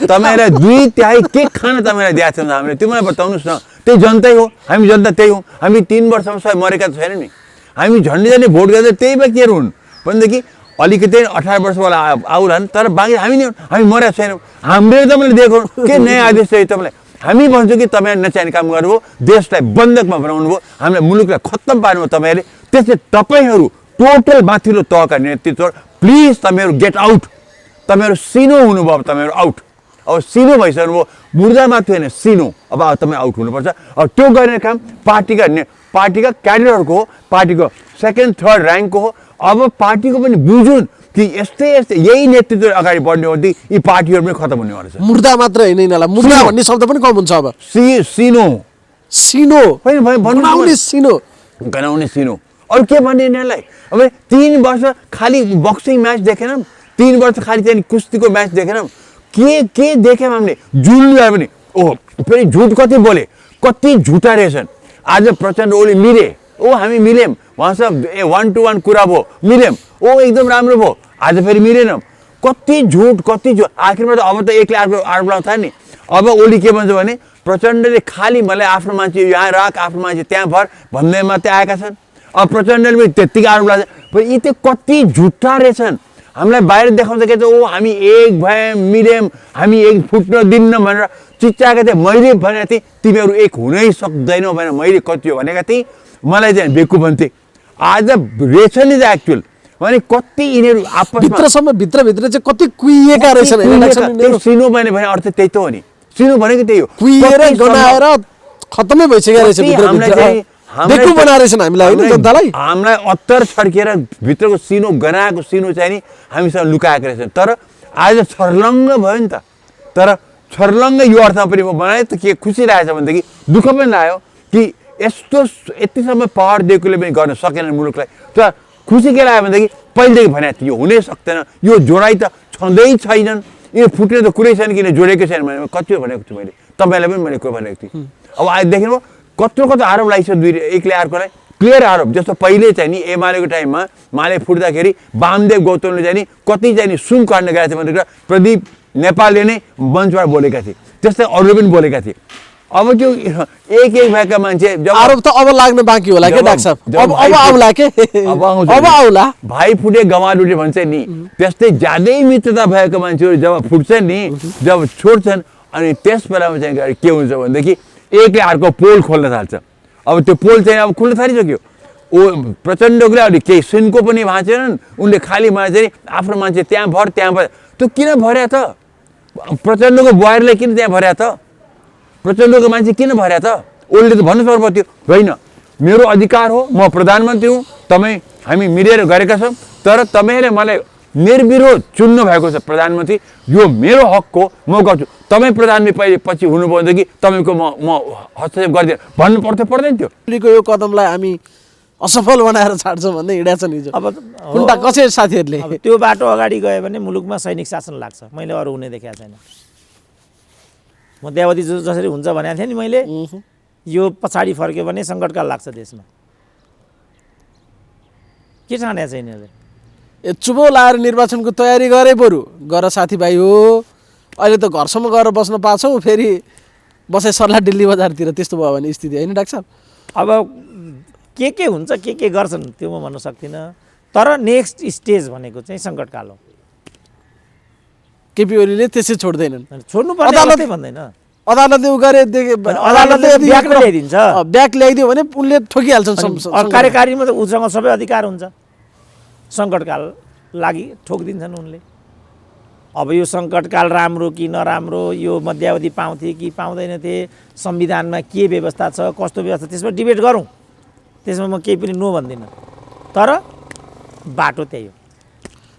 तपाईँलाई 2/3 के खान तपाईँलाई दिएको थियौँ हामीले? त्यो मलाई बताउनुहोस् न। त्यही जनतै हो, हामी जनता त्यही हो। हामी 3 वर्षमा सबै मरेका त छैन नि, हामी झन्डै झन्डै भोट गर्दा त्यही व्यक्तिहरू हुन् भनेदेखि अलिकति 18 वर्षवाला आउलान्, तर बाँकी हामी मरेका छैनौँ। हामीले तपाईँले दिएको के नयाँ आदेश चाहिँ तपाईँलाई हामी भन्छौँ कि तपाईँले नचाहिने काम गर्नुभयो, देशलाई बन्धकमा बनाउनु भयो, हामीलाई मुलुकलाई खत्तम पार्नुभयो तपाईँहरूले। त्यसले तपाईँहरू टोटल माथिल्लो तहका नेतृत्व प्लिज तपाईँहरू गेट आउट, तपाईँहरू सिनो हुनुभयो, तपाईँहरू आउट। अब सिनो भइसक्नुभयो, मुर्दा माथि होइन सिनो, अब तपाईँ आउट हुनुपर्छ। अब त्यो गर्ने काम पार्टीका क्याडरहरूको हो, पार्टीको 2nd 3rd ऱ्याङ्कको हो। अब पार्टीको पनि बुझुन् कि यस्तै यही नेतृत्व अगाडि बढ्ने हो भने यी पार्टीहरू पनि खत्तम हुने रहेछ। मुर्दा मात्र होइन यिनीहरूलाई, मुर्दा भन्ने शब्द पनि कम हुन्छ। अब सिनो गनाउने सिनो अरू के भन्ने यिनीहरूलाई? अब 3 वर्ष खालि बक्सिङ म्याच देखेनौँ, 3 वर्ष खालि चाहिँ कुस्तीको म्याच देखेनौँ, के देख्यौँ हामीले? जुल्नु पनि ओहो, फेरि झुट कति बोले, कति झुटा रहेछन्। आज प्रचण्ड ओली मिले, हामी मिल्यौँ, उहाँसँग 1 to 1 कुरा भयो, मिल्यौँ, एकदम राम्रो भयो। आज फेरि मिलेनौँ, कति झुट। आखिरमा त अब त एक्लै आरोप लगाउँछ नि। अब ओली के भन्छ भने प्रचण्डले खालि मलाई आफ्नो मान्छे यहाँ राख, आफ्नो मान्छे त्यहाँ भर भन्दै मात्रै आएका छन्। अब प्रचण्डले पनि त्यत्तिकै आरोप लाग्छ। यी त कति झुट्टा रहेछन्। हामीलाई बाहिर देखाउँछ के हामी एक भयौँ, मिल्यौँ, हामी एक फुट्न दिन्न भनेर चिच्चाएका थिएँ। मैले भनेको थिएँ तिमीहरू एक हुनै सक्दैनौ भनेर मैले कति हो भनेका थिएँ, मलाई चाहिँ बेकु भन्थे। आज रहेछ नि त एक्चुअल भने कति यिनीहरू आपसमा भित्रभित्र चाहिँ कति कुहिएका रहेछन्। सिनो भने अर्थ त्यही त हो नि, सिनो भनेको त्यही हो, कुहिएर गनाएर खत्तमै भइसकेको रहेछ। हामीलाई अत्तर छड्किएर भित्रको सिनो गनाएको सिनो चाहिँ नि हामीसँग लुकाएको रहेछ। तर आज छर्लङ्ग भयो नि त। तर छर्लङ्ग यो अर्थमा पनि म बनाएँ त के खुसी लागेछ भनेदेखि दुःख पनि लाग्यो कि यतिसम्म पावर दिएकोले पनि गर्न सकेन मुलुकलाई। तर खुसी के लाग्यो भनेदेखि पहिलेदेखि भनेको थियो यो हुनै सक्दैन, यो जोडाइ त छँदै छैनन्, यो फुट्ने त कुरै छैन, किन जोडेकै छैन भने कति भनेको छु मैले, तपाईँलाई पनि मैले को भनेको थिएँ। अब आज देख्नुभयो कत्रो आरोप लागिसक्यो दुई एकले अर्कोलाई, क्लियर आरोप। जस्तो पहिले चाहिँ नि एमालेको टाइममा माले फुट्दाखेरि वामदेव गौतमले चाहिँ नि कति चाहिँ नि सुन काट्न गएको थियो भनेर प्रदीप नेपालले नै मञ्चबाट बोलेका थिए, त्यस्तै अरूले पनि बोलेका थिए। अब त्यो एक भएका मान्छे आरोप त अब लाग्न बाँकी होला के डाक्टर साहब, अब आउला के, अब आउला। भाइ फुटे गमा लुटे भन्छ नि, त्यस्तै ज्यादै मित्रता भएको मान्छेहरू जब फुट्छन् नि, जब छोड्छन्, अनि त्यस बेलामा चाहिँ के हुन्छ भनेदेखि एकले अर्को पोल खोल्न थाल्छ। अब त्यो पोल चाहिँ अब खुल्न थालिसक्यो। ओ प्रचण्डले अलि केही सुनको पनि भाँचेनन्, उनले खालि चाहिँ आफ्नो मान्छे त्यहाँ भर त्यो किन भर्या त? प्रचण्डको बुहारीलाई किन त्यहाँ भर्या त? प्रचण्डको मान्छे किन भर्या त? उसले त भन्नु पर्ने थियो होइन मेरो अधिकार हो, म प्रधानमन्त्री हुँ, हामी मिलेर गरेका छौँ, तर तपाईँले मलाई निर्विरोध चुन्नु भएको छ प्रधानमन्त्री, यो मेरो हक हो, म गर्छु। तपाईँ प्रधानमन्त्री पहिले पछि हुनुभयोदेखि तपाईँको म हस्तक्षेप गरिदिएँ भन्नु पर्दैन थियो। यो कदमलाई हामी असफल बनाएर छाड्छौँ भन्दै हिँडेका छन् हिजो। अब खुन्टा कसै साथीहरूले त्यो बाटो अगाडि गयो भने मुलुकमा सैनिक शासन लाग्छ, मैले अरू हुने देखेको छैन। मध्यावधि जसरी हुन्छ भनेको थिएँ नि मैले, यो पछाडि फर्क्यो भने सङ्कटकाल लाग्छ देशमा। के ठानेको छ यिनीहरूले? चुबो लाएर निर्वाचनको तयारी गरे बरु गर साथीभाइ हो, अहिले त घरसम्म गएर बस्न पाछौँ, फेरि बसाइ सर्ला दिल्ली बजारतिर, त्यस्तो भयो भने स्थिति होइन डाक्टर साहब? अब के हुन्छ के गर्छन् त्यो म भन्न सक्दिनँ, तर नेक्स्ट स्टेज भनेको चाहिँ सङ्कटकाल हो। केपी ओलीले त्यसै छोड्दैनन्, छोड्नु पर्ने अदालतले भन्दैन, अदालतले उ गरे अदालतले ब्याक ल्याइदिन्छ, ब्याक ल्याइदियो भने उनले ठोकिहाल्छन्। कार्यकारीमा त उसँग सबै अधिकार हुन्छ, सङ्कटकाल लागि ठोकिदिन्छन् उनले। अब यो सङ्कटकाल राम्रो कि नराम्रो, यो मध्यावधि पाउँथे कि पाउँदैनथे, संविधानमा के व्यवस्था छ कस्तो व्यवस्था, त्यसमा डिबेट गरौँ, त्यसमा म केही पनि नो भन्दिनँ, तर बाटो त्यही हो।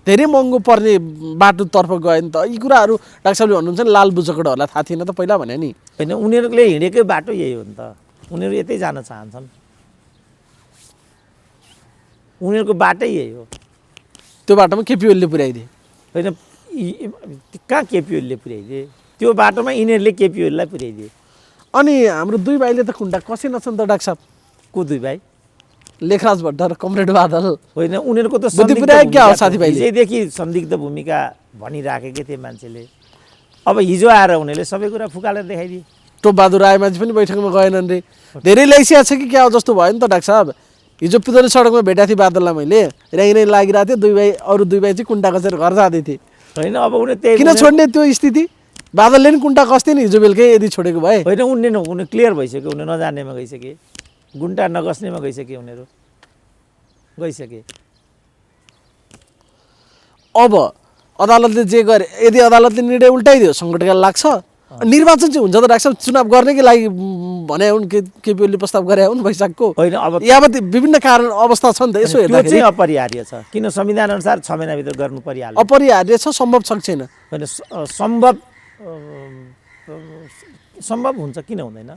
धेरै महँगो पर्ने बाटोतर्फ गयो नि त यी कुराहरू। डाक्टर साहबले भन्नुहुन्छ नि लाल बुझकटहरूलाई थाहा थिएन त पहिला भने नि, होइन उनीहरूले हिँडेकै बाटो यही हो नि त, उनीहरू यतै जान चाहन्छन्, उनीहरूको बाटै यही हो। त्यो बाटोमा केपी ओलीले पुर्याइदिए होइन, कहाँ केपी ओलीले पुर्याइदिए, त्यो बाटोमा यिनीहरूले केपी ओलीलाई पुर्याइदिए। अनि हाम्रो दुई भाइले त खुन्डा कसेनछन् त डाक्टर साहब। को दुई भाइ? लेखराज भट्ट र कमरेड बादल। होइन उनीहरूको त क्या हो साथीभाइले? हिजैदेखि संदिग्ध भूमिका भनिराखेकै थिए मान्छेले, अब हिजो आएर उनीहरूले सबै कुरा फुकालेर देखाइदिए। टोपबहादुर रायमाझी पनि बैठकमा गएनन् रे, धेरै ल्याइसिया छ कि क्या हो जस्तो भयो नि त डाक्टर साहब। हिजो पिदोली सडकमा भेटेको थिएँ बादललाई मैले, ऱ्याइनै लागिरहेको थियो, दुई भाइ अरू दुई भाइ चाहिँ कुन्टा कसेर घर जाँदै थिए। होइन अब उनीहरू त्यही किन छोड्ने त्यो स्थिति? बादलले पनि कुन्टा कस्थे नि हिजो बेलुकै यदि छोडेको भए। होइन उनीहरू क्लियर भइसक्यो, उनीहरू नजान्नेमा गइसके, गुन्टा नगस्नेमा गइसके, उनीहरू गइसके। अब अदालतले जे गरे, यदि अदालतले निर्णय उल्टाइदियो सङ्कटकाल लाग्छ। निर्वाचन चाहिँ हुन्छ त डाक्टर साहब, चुनाव गर्नकै लागि भने हुन्, केपी ओलीले प्रस्ताव गरे हुन् वैशाखको। होइन अब यावत विभिन्न कारण अवस्था छ नि त, यसो हेर्दाखेरि चाहिँ अपरिहार्य छ, किन संविधान अनुसार 6 महिनाभित्र गर्नु परिहाल्यो। अपरिहार्य छ, सम्भव छ छैन? होइन सम्भव हुन्छ, किन हुँदैन?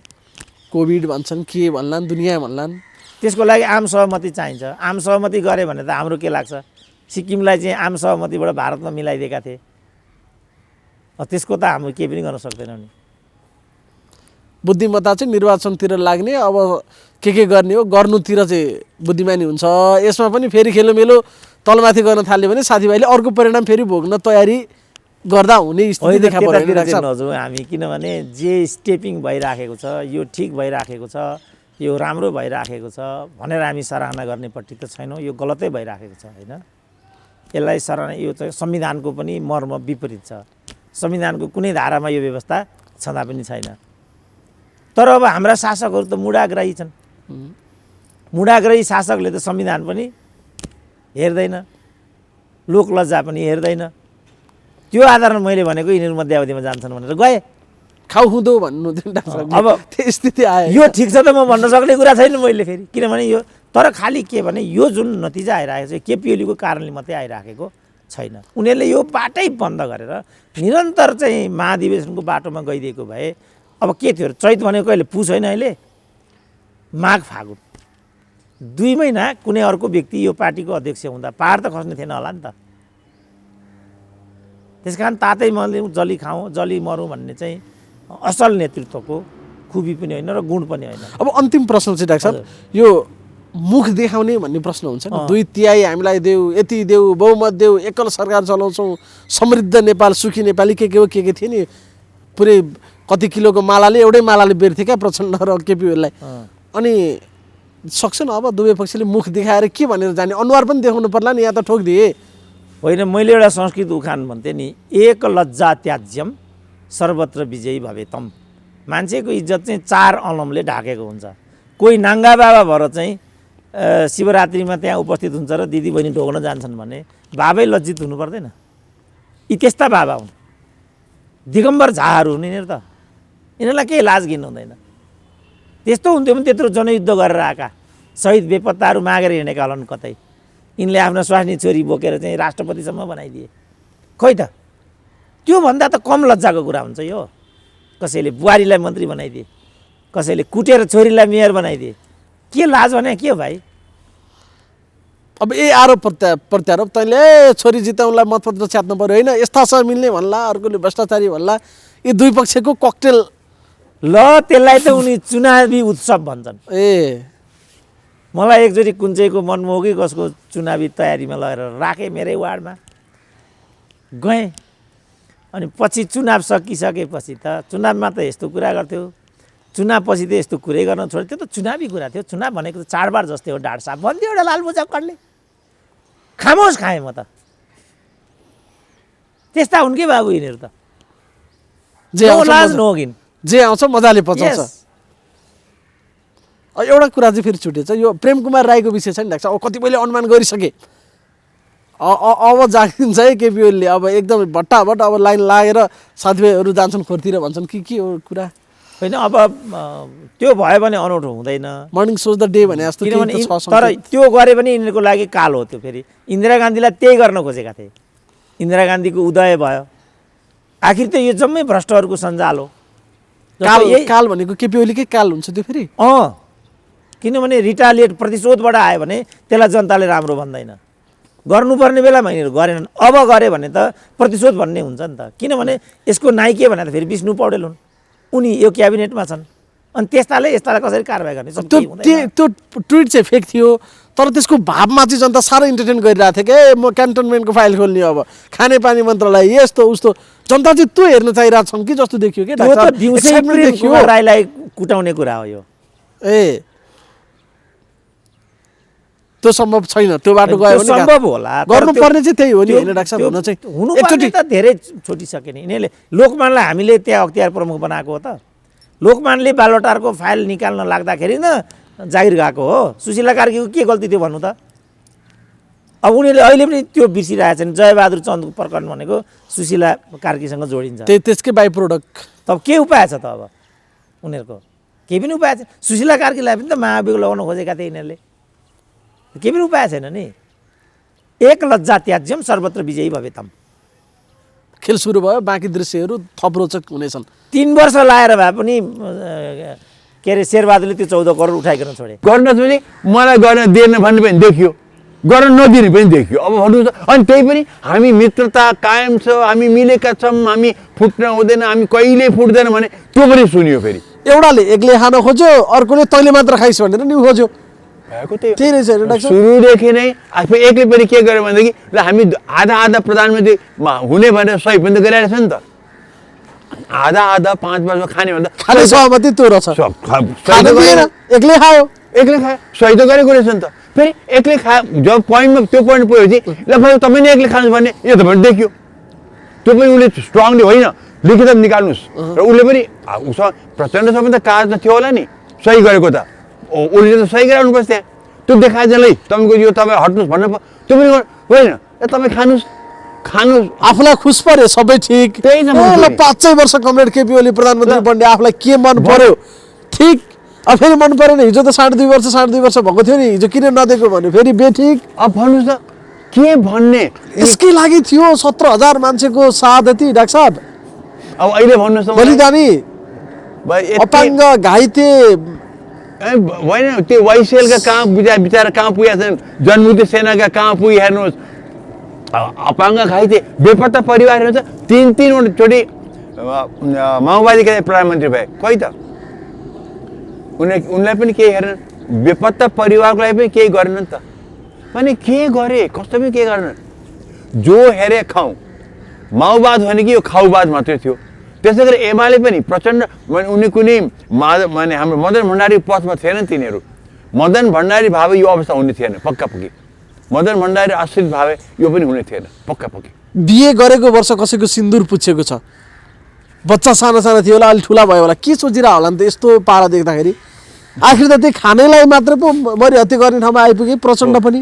कोभिड भन्छन्, के भन्लान्, दुनियाँ भन्लान्, त्यसको लागि आम सहमति चाहिन्छ। आम सहमति गरे भने त हाम्रो के लाग्छ, सिक्किमलाई चाहिँ आम सहमतिबाट भारतमा मिलाइदिएका थिए, त्यसको त हाम्रो केही पनि गर्न सक्दैनौँ नि। बुद्धिमत्ता चाहिँ निर्वाचनतिर लाग्ने, अब के गर्ने हो गर्नुतिर चाहिँ बुद्धिमानी हुन्छ। यसमा पनि फेरि खेलोमेलो तलमाथि गर्न थाल्यो भने साथीभाइले अर्को परिणाम फेरि भोग्न तयारी गर्दा हुने स्थिति देखा परिरहेको छ। हामी किनभने जे स्टेपिङ भइराखेको छ, यो ठिक भइराखेको छ, यो राम्रो भइराखेको छ भनेर हामी सराहना गर्नेपट्टि त छैनौँ, यो गलतै भइराखेको छ। होइन, यसलाई सराहना, यो चाहिँ संविधानको पनि मर्म विपरीत छ, संविधानको कुनै धारामा यो व्यवस्था छँदा पनि छैन। तर अब हाम्रा शासकहरू त मुडाग्राही छन्, मुडाग्राही शासकले त संविधान पनि हेर्दैन, लोकलज्जा पनि हेर्दैन। त्यो आधारमा मैले भनेको यिनीहरू मध्यावधिमा जान्छन् भनेर गए। खाउ हुँदो भन्नु अब त्यो स्थिति आयो। यो ठिक छ त म भन्न सक्ने कुरा छैन मैले फेरि, किनभने यो तर खालि के भने यो जुन नतिजा आइरहेको छ केपी ओलीको कारणले मात्रै आइराखेको छैन। उनीहरूले यो बाटै बन्द गरेर निरन्तर चाहिँ महाधिवेशनको बाटोमा गइदिएको भए अब के थियो, चैत भनेको अहिले पुस होइन, अहिले माघ फागुन 2 महिना कुनै अर्को व्यक्ति यो पार्टीको अध्यक्ष हुँदा पहाड त खस्ने थिएन होला नि त। त्यसकारण तातै मर्यौँ जली खाउँ जली मरौँ भन्ने चाहिँ असल नेतृत्वको खुबी पनि होइन र गुण पनि होइन। अब अन्तिम प्रश्न चाहिँ डाक्टर साहब, यो मुख देखाउने भन्ने प्रश्न हुन्छ नि, 2/3 हामीलाई देऊ, यति देऊ, बहुमत देऊ, एकल सरकार चलाउँछौँ, समृद्ध नेपाल, सुखी नेपाली के हो के थिए नि, पुरै कति किलोको मालाले एउटै मालाले बेर्थ्यो क्या प्रचण्ड र केपी ओलीलाई। अनि सक्छ न अब दुवै पक्षले मुख देखाएर के भनेर जाने, अनुहार पनि देखाउनु पर्ला नि, यहाँ त ठोकिदिए होइन। मैले एउटा संस्कृत उखान भन्थेँ नि, एक लज्जा त्याज्यम सर्वत्र विजयी भवेतम। मान्छेको इज्जत चाहिँ 4 अलमले ढाकेको हुन्छ। कोही नाङ्गा बाबा भएर चाहिँ शिवरात्रिमा त्यहाँ उपस्थित हुन्छ र दिदीबहिनी ढोग्न जान्छन् भने बाबै लज्जित हुनु पर्दैन। यी त्यस्ता बाबा हुन्, दिगम्बर झाहरू हुन् यिनीहरू त। यिनीहरूलाई केही लाज घिन हुँदैन। त्यस्तो हुन्थ्यो भने त्यत्रो जनयुद्ध गरेर आएका शहीद बेपत्ताहरू मागेर हिँडेका होलान् कतै। यिनले आफ्नो स्वास्नी छोरी बोकेर चाहिँ राष्ट्रपतिसम्म बनाइदिए। खोइ त, त्योभन्दा त कम लज्जाको कुरा हुन्छ यो। कसैले बुहारीलाई मन्त्री बनाइदिए, कसैले कुटेर छोरीलाई मेयर बनाइदिए। के लाज भने के हो भाइ? अब यही आरोप प्रत्यारोप, तैँले छोरी जिताउनलाई मतपत्र च्यात्नु पऱ्यो होइन, यस्तासँग मिल्ने भन्ला, अर्कोले भ्रष्टाचारी भन्ला, यी दुई पक्षको ककटेल। ल त्यसलाई त उनी चुनावी उत्सव भन्छन्। मलाई एकचोटि कुञ्चैको मनमोहकी कसको चुनावी तयारीमा लगेर राखेँ मेरै वार्डमा। गएँ अनि पछि चुनाव सकिसकेपछि त चुनावमा त यस्तो कुरा गर्थ्यो, चुनावपछि त यस्तो कुरै गर्न छोड्यो। त्यो त चुनावी कुरा थियो। चुनाव भनेको त चाडबाड जस्तै हो, ढाड साफ भन्थ्यो एउटा लालबुजा कड्ले। खामोस खाएँ म त। त्यस्ता हुन् कि बाबु यिनीहरू त। नो लाज नो घिन, जे आउँछ मजाले पचाउँछ। एउटा कुरा चाहिँ फेरि छुटेछ, यो प्रेम कुमार राईको विषय छ नि डाक्टर, अब कतिपयले अनुमान गरिसके। अब जागिन्छ है केपी ओलीले, अब एकदम भट्टाभट अब लाइन लागेर साथीभाइहरू जान्छन् खोरतिर भन्छन् कि के हो कुरा होइन। अब त्यो भयो भने अनौठो हुँदैन। मर्निङ सोच द डे भने जस्तो। तर त्यो गरे पनि यिनीहरूको लागि काल हो त्यो। फेरि इन्दिरा गान्धीलाई त्यही गर्न खोजेका थिए। इन्दिरा गान्धीको उदय भयो। आखिर त यो जम्मै भ्रष्टहरूको सञ्जाल हो। काल भनेको केपी ओलीकै काल हुन्छ त्यो फेरि। किनभने रिटालिएट प्रतिशोधबाट आयो भने त्यसलाई जनताले राम्रो भन्दैन। गर्नुपर्ने बेलामा यिनीहरू गरेनन्। अब गरे भने त प्रतिशोध भन्ने हुन्छ नि त। किनभने यसको नाइके भने त फेरि विष्णु पौडेल हुन्, उनी यो क्याबिनेटमा छन्। अनि त्यस्ताले यस्तालाई कसरी कारबाही गर्ने? त्यो ट्विट चाहिँ फेक थियो, तर त्यसको भावमा चाहिँ जनता साह्रै इन्टरटेन गरिरहेको थियो कि म क्यान्टोनमेन्टको फाइल खोल्ने, अब खानेपानी मन्त्रालय यस्तो उस्तो, जनता चाहिँ त्यो हेर्न चाहिरहेको छन् कि जस्तो देखियो कि राईलाई कुटाउने कुरा हो यो। त्यो सम्भव छैन, त्यो बाटो गयो भने सम्भव होला। गर्नुपर्ने चाहिँ त्यही हो नि होइन डाक्टर साहब, हुन चाहिँ हुनुपर्ने त धेरै छोटिसके नि। यिनीहरूले लोकमानलाई हामीले त्यहाँ अख्तियार प्रमुख बनाएको हो त। लोकमानले बालोटारको फाइल निकाल्न लाग्दाखेरि न जागिर गएको हो। सुशीला कार्कीको के गल्ती थियो भन्नु त? अब उनीहरूले अहिले पनि त्यो बिर्सिरहेछन्। जयबहादुर चन्द प्रकरण भनेको सुशीला कार्कीसँग जोडिन्छ। त्यसकै बाई प्रोडक्ट। तब के उपाय छ त? अब उनीहरूको केही पनि उपाय छैन। सुशीला कार्कीलाई पनि त महाभियोग लगाउन खोजेका थिए यिनीहरूले, केही पनि उपाय छैन नि। एक लज्जा त्याज्यम सर्वत्र विजयी भवेतम। खेल सुरु भयो, बाँकी दृश्यहरू थप रोचक हुनेछन्। 3 वर्ष लाएर भए पनि के अरे शेरबहादुरले त्यो 14 करोड उठाइकन छोडे। गर्न चाहिँ मलाई गर्न दिएन भन्ने पनि देखियो, गर्न नदिने पनि देखियो। अब भन्नुहुन्छ अनि त्यही पनि हामी मित्रता कायम छ, हामी मिलेका छौँ, हामी फुट्न हुँदैन, हामी कहिले फुट्दैन भने त्यो पनि सुनियो। फेरि एउटाले एक्लै खान खोज्यो, अर्कोले तैँले मात्र खाइस् भनेर नि खोज्यो। त्यही रहेछ सुरुदेखि नै आफू एक्लै पनि के गर्यो भनेदेखि ल हामी आधा प्रधानमन्त्री हुने भनेर सही पनि त गरिरहेको छ नि त। आधा 5 वर्षमा खाने भन्दा खाने सहमति त्यो रहेछ। एक्लै खायो सही त गरेको रहेछ नि त। फेरि एक्लै खायो, जब पोइन्टमा त्यो पोइन्ट पुगेपछि ल भाइ तपाईँ नै एक्लै खानुहोस् भन्ने यो त पनि देखियो। त्यो पनि उसले स्ट्रङली होइन लिखित निकाल्नुहोस्। र उसले पनि उसँग प्रचण्डसँग त काज त थियो होला नि सही गरेको त। उसले त सही गराउनुपर्छ त्यहाँ। त्यो देखाएछ ल तपाईँको यो तपाईँ हट्नुहोस् भन्नु त्यो पनि होइन। तपाईँ खानुहोस् आफूलाई खुस पर्यो, सबै ठिक। त्यही छ। 5 वर्ष कमरेड केपी ओली प्रधानमन्त्री बन्ने, आफूलाई के मन पर्यो ठिक। अब फेरि मन परेन, हिजो त 2.5 वर्ष भएको थियो नि, हिजो किन नदिएको भन्यो फेरि बेठिक। अब भन्नुहोस् त के भन्ने? यसकै लागि थियो 17,000 मान्छेको शहादती डाक्टर साहब। अब अहिले भन्नुहोस् त बलिदानी, अपाङ्ग, घाइते, होइन त्यो वाइसिएलका कहाँ बिचरा कहाँ पुगेका छन्, जनमुक्ति सेनाका कहाँ पुगे हेर्नुहोस्, अपाङ्ग घाइते बेपत्ता परिवार हेर्नुहोस्, 3-3 चोटि माओवादीका प्रधानमन्त्री भए, खोइ त उनलाई पनि केही हेरेन, बेपत्ता परिवारको लागि पनि केही गरेनन् त। भने के गरे, कस्तो पनि के गरेन, जो हेरे खाउँ। माओवाद भने कि यो खाउवाद मात्रै थियो। त्यसै गरी एमाले पनि प्रचण्ड उनी कुनै माने हाम्रो मदन भण्डारी पथमा थिएनन् तिनीहरू। मदन भण्डारी भावे यो अवस्था हुने थिएन पक्का पक्की। मदन भण्डारी आश्रित भावे यो पनि हुने थिएन पक्का पक्की। बिहे गरेको वर्ष कसैको सिन्दुर पुछेको छ, बच्चा सानो सानो थियो होला, अलि ठुला भयो होला, के सोचिरह होला नि त यस्तो पारा देख्दाखेरि। आखिर त त्यो खानेलाई मात्र पो मरि हत्या गर्ने ठाउँमा आइपुगे प्रचण्ड पनि।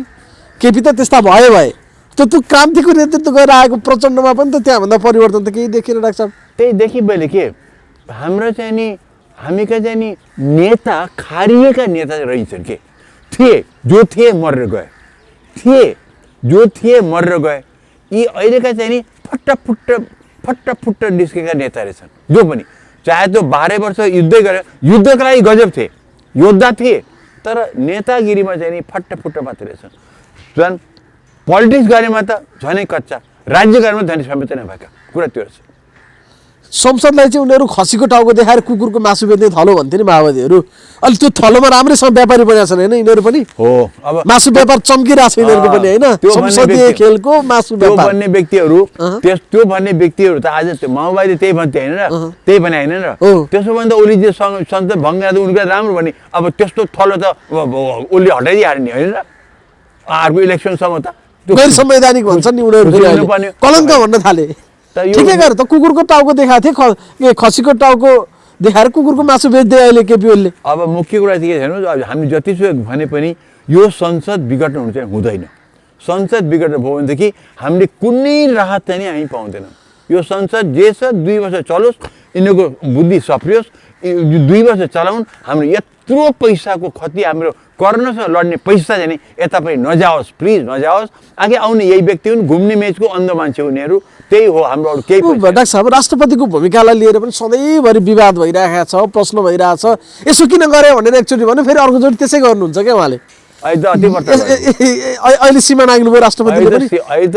केपी त त्यस्ता भयो त्यो क्रान्तिको नेतृत्व गरेर आएको प्रचण्डमा पनि त त्यहाँभन्दा परिवर्तन त केही देखिन डाक्टर साहब। त्यही देखि मैले के हाम्रो चाहिँ नि हामीका चाहिँ नि नेता खारिएका नेता रहेछन् के थिए, जो थिए मरेर गए, थिए जो थिए मरेर गए। यी अहिलेका चाहिँ नि फट्टाफुट्ट निस्केका नेता रहेछन् जो पनि, चाहे त्यो 12 वर्ष युद्धै गरे, युद्धका लागि गजब थिए, योद्धा थिए, तर नेतागिरीमा चाहिँ नि फट्टाफुट्ट मात्रै रहेछन्। झन् पोलिटिक्स गरेमा त झनै कच्चा, राज्य गरेमा झनै समेत नभएका कुरा त्यो रहेछ। संसदलाई चाहिँ उनीहरू खसीको टाउको देखाएर कुकुरको मासु बेच्ने थलो भन्थे नि माओवादीहरू। अलि त्यो थलोमा राम्रैसँग व्यापारी बनेका छन् होइन यिनीहरू पनि। हो, अब मासु व्यापार चम्किरहेको छ यिनीहरूको पनि होइन, संसदीय खेलको मासु त्यो व्यापार भन्ने व्यक्तिहरू त्यो भन्ने व्यक्तिहरू त आज त्यो माओवादी त्यही भन्थे होइन र, त्यही भने होइन र। त्यसो भने त ओलीजी संसद भङ्ग गर्दा उनको राम्रो भने अब त्यस्तो थलो त ओली हटाइदिइहाल्ने होइन र, अर्को इलेक्सनसम्म त गैर संवैधानिक भन्छन् नि उनीहरू, कलङ्क भन्न थाले। ठिकै गरे त, कुकुरको टाउको देखाएको थिए, खसीको टाउको देखाएर कुकुरको मासु बेच्दै अहिले केपी ओलीले। अब मुख्य कुरा चाहिँ के छ हेर्नुहोस्, अब हामी जतिसुकै भने पनि यो संसद विघटन हुनु चाहिँ हुँदैन। संसद विघटन भयो भनेदेखि हामीले कुनै राहत चाहिँ नि हामी पाउँदैनौँ। यो संसद जे छ 2 वर्ष चलोस्, यिनीहरूको बुद्धि सप्रियोस्, 2 वर्ष चलाउन्, हाम्रो यत्रो पैसाको क्षति, हाम्रो कोरोनासँग लड्ने पैसा चाहिँ नि यता पनि नजाओस्, प्लिज नजाओस्। आगे आउने यही व्यक्ति हुन्, घुम्ने मेचको अन्ध मान्छे उनीहरू, त्यही हो हाम्रो अरू केही। डाक्टर साहब राष्ट्रपतिको भूमिकालाई लिएर पनि सधैँभरि विवाद भइरहेको छ, प्रश्न भइरहेछ, यसो किन गरे भनेर एकचोटि भन्यो, फेरि अर्कोचोटि त्यसै गर्नुहुन्छ क्या उहाँले। अहिले सीमा नाग्नुभयो राष्ट्रपतिले पनि,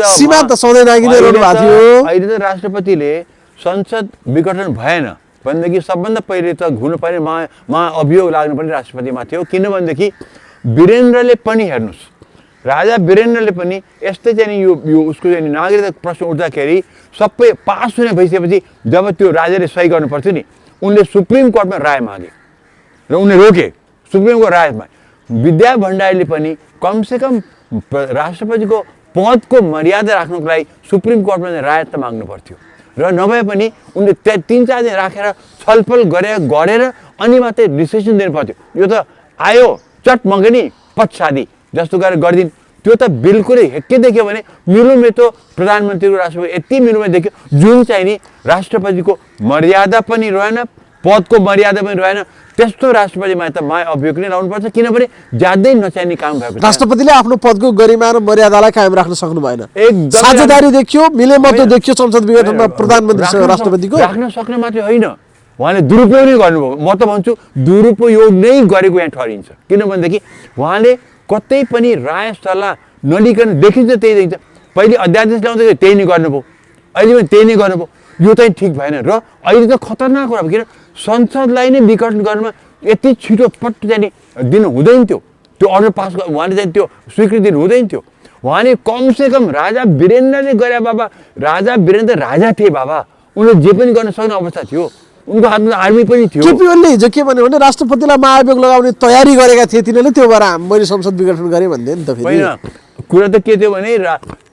सीमा त सधैँ नागिँदै रहनु भएको थियो। अहिले त राष्ट्रपतिले संसद विघटन भएन भनेदेखि सबभन्दा पहिले त हुनुपर्ने महाअभियोग लाग्नुपर्ने राष्ट्रपतिमा थियो। किनभनेदेखि वीरेन्द्रले पनि हेर्नुहोस्, राजा वीरेन्द्रले पनि यस्तै चाहिँ यो उसको चाहिँ नागरिकता प्रश्न उठ्दाखेरि सबै पास हुने भइसकेपछि जब त्यो राजाले सही गर्नुपर्थ्यो नि, उनले सुप्रिम कोर्टमा राय मागे र उनले रोके सुप्रिमको रायमा। विद्या भण्डारीले पनि कमसेकम राष्ट्रपतिको पदको मर्यादा राख्नुको लागि सुप्रिम कोर्टमा राय त माग्नु पर्थ्यो, र नभए पनि उनले 3-4 दिन राखेर छलफल गरेर अनि मात्रै डिसिसन दिनु पर्थ्यो। यो त आयो चट मगे नि पछाडि जस्तो गरेर गरिदिन्, त्यो त बिल्कुलै के देख्यो भने मिलोमे त प्रधानमन्त्रीको राष्ट्रपति यति मिलोमे देख्यो, जुन चाहिँ नि राष्ट्रपतिको मर्यादा पनि रहेन, पदको मर्यादा पनि रहेन। त्यस्तो राष्ट्रपतिमा त महाअभियोग नै लाउनुपर्छ, किनभने ज्यादै नचाहिने काम भएको छ। राष्ट्रपतिले आफ्नो पदको गरिमा र मर्यादालाई कायम राख्न सक्नु भएन। साझेदारी देखियो, मिलेमतो देखियो संसद विघटनमा प्रधानमन्त्रीसँग राष्ट्रपतिको। राख्न सक्ने मात्रै होइन, उहाँले दुरुपयोग नै गर्नुभयो। म त भन्छु दुरुपयोग नै गरेको यहाँ ठहरिन्छ। किनभनेदेखि उहाँले कतै पनि राय सल्लाह नलिकन देखिन्छ त्यही देखिन्छ। पहिले अध्यादेश ल्याउँदाखेरि त्यही नै गर्नुभयो, अहिले पनि त्यही नै गर्नुभयो। यो चाहिँ ठिक भएन र अहिले त खतरनाक कुरा भयो। किन संसदलाई नै विघटन गर्नमा यति छिटो पट्ट चाहिँ दिनु हुँदैन थियो, त्यो अर्डर पास उहाँले चाहिँ त्यो स्वीकृति दिनु हुँदैन थियो। उहाँले कमसेकम राजा वीरेन्द्रले गरे बाबा, राजा वीरेन्द्र राजा थिए बाबा, उनले जे पनि गर्न सक्ने अवस्था थियो, उनको हातमा आर्मी पनि थियो। केपी ओलीले हिजो के भन्यो भने राष्ट्रपतिलाई महाभियोग लगाउने तयारी गरेका थिए तिनीहरूले, त्यो भएर मैले संसद विघटन गरेँ भन्दै नि त। होइन, कुरा त के थियो भने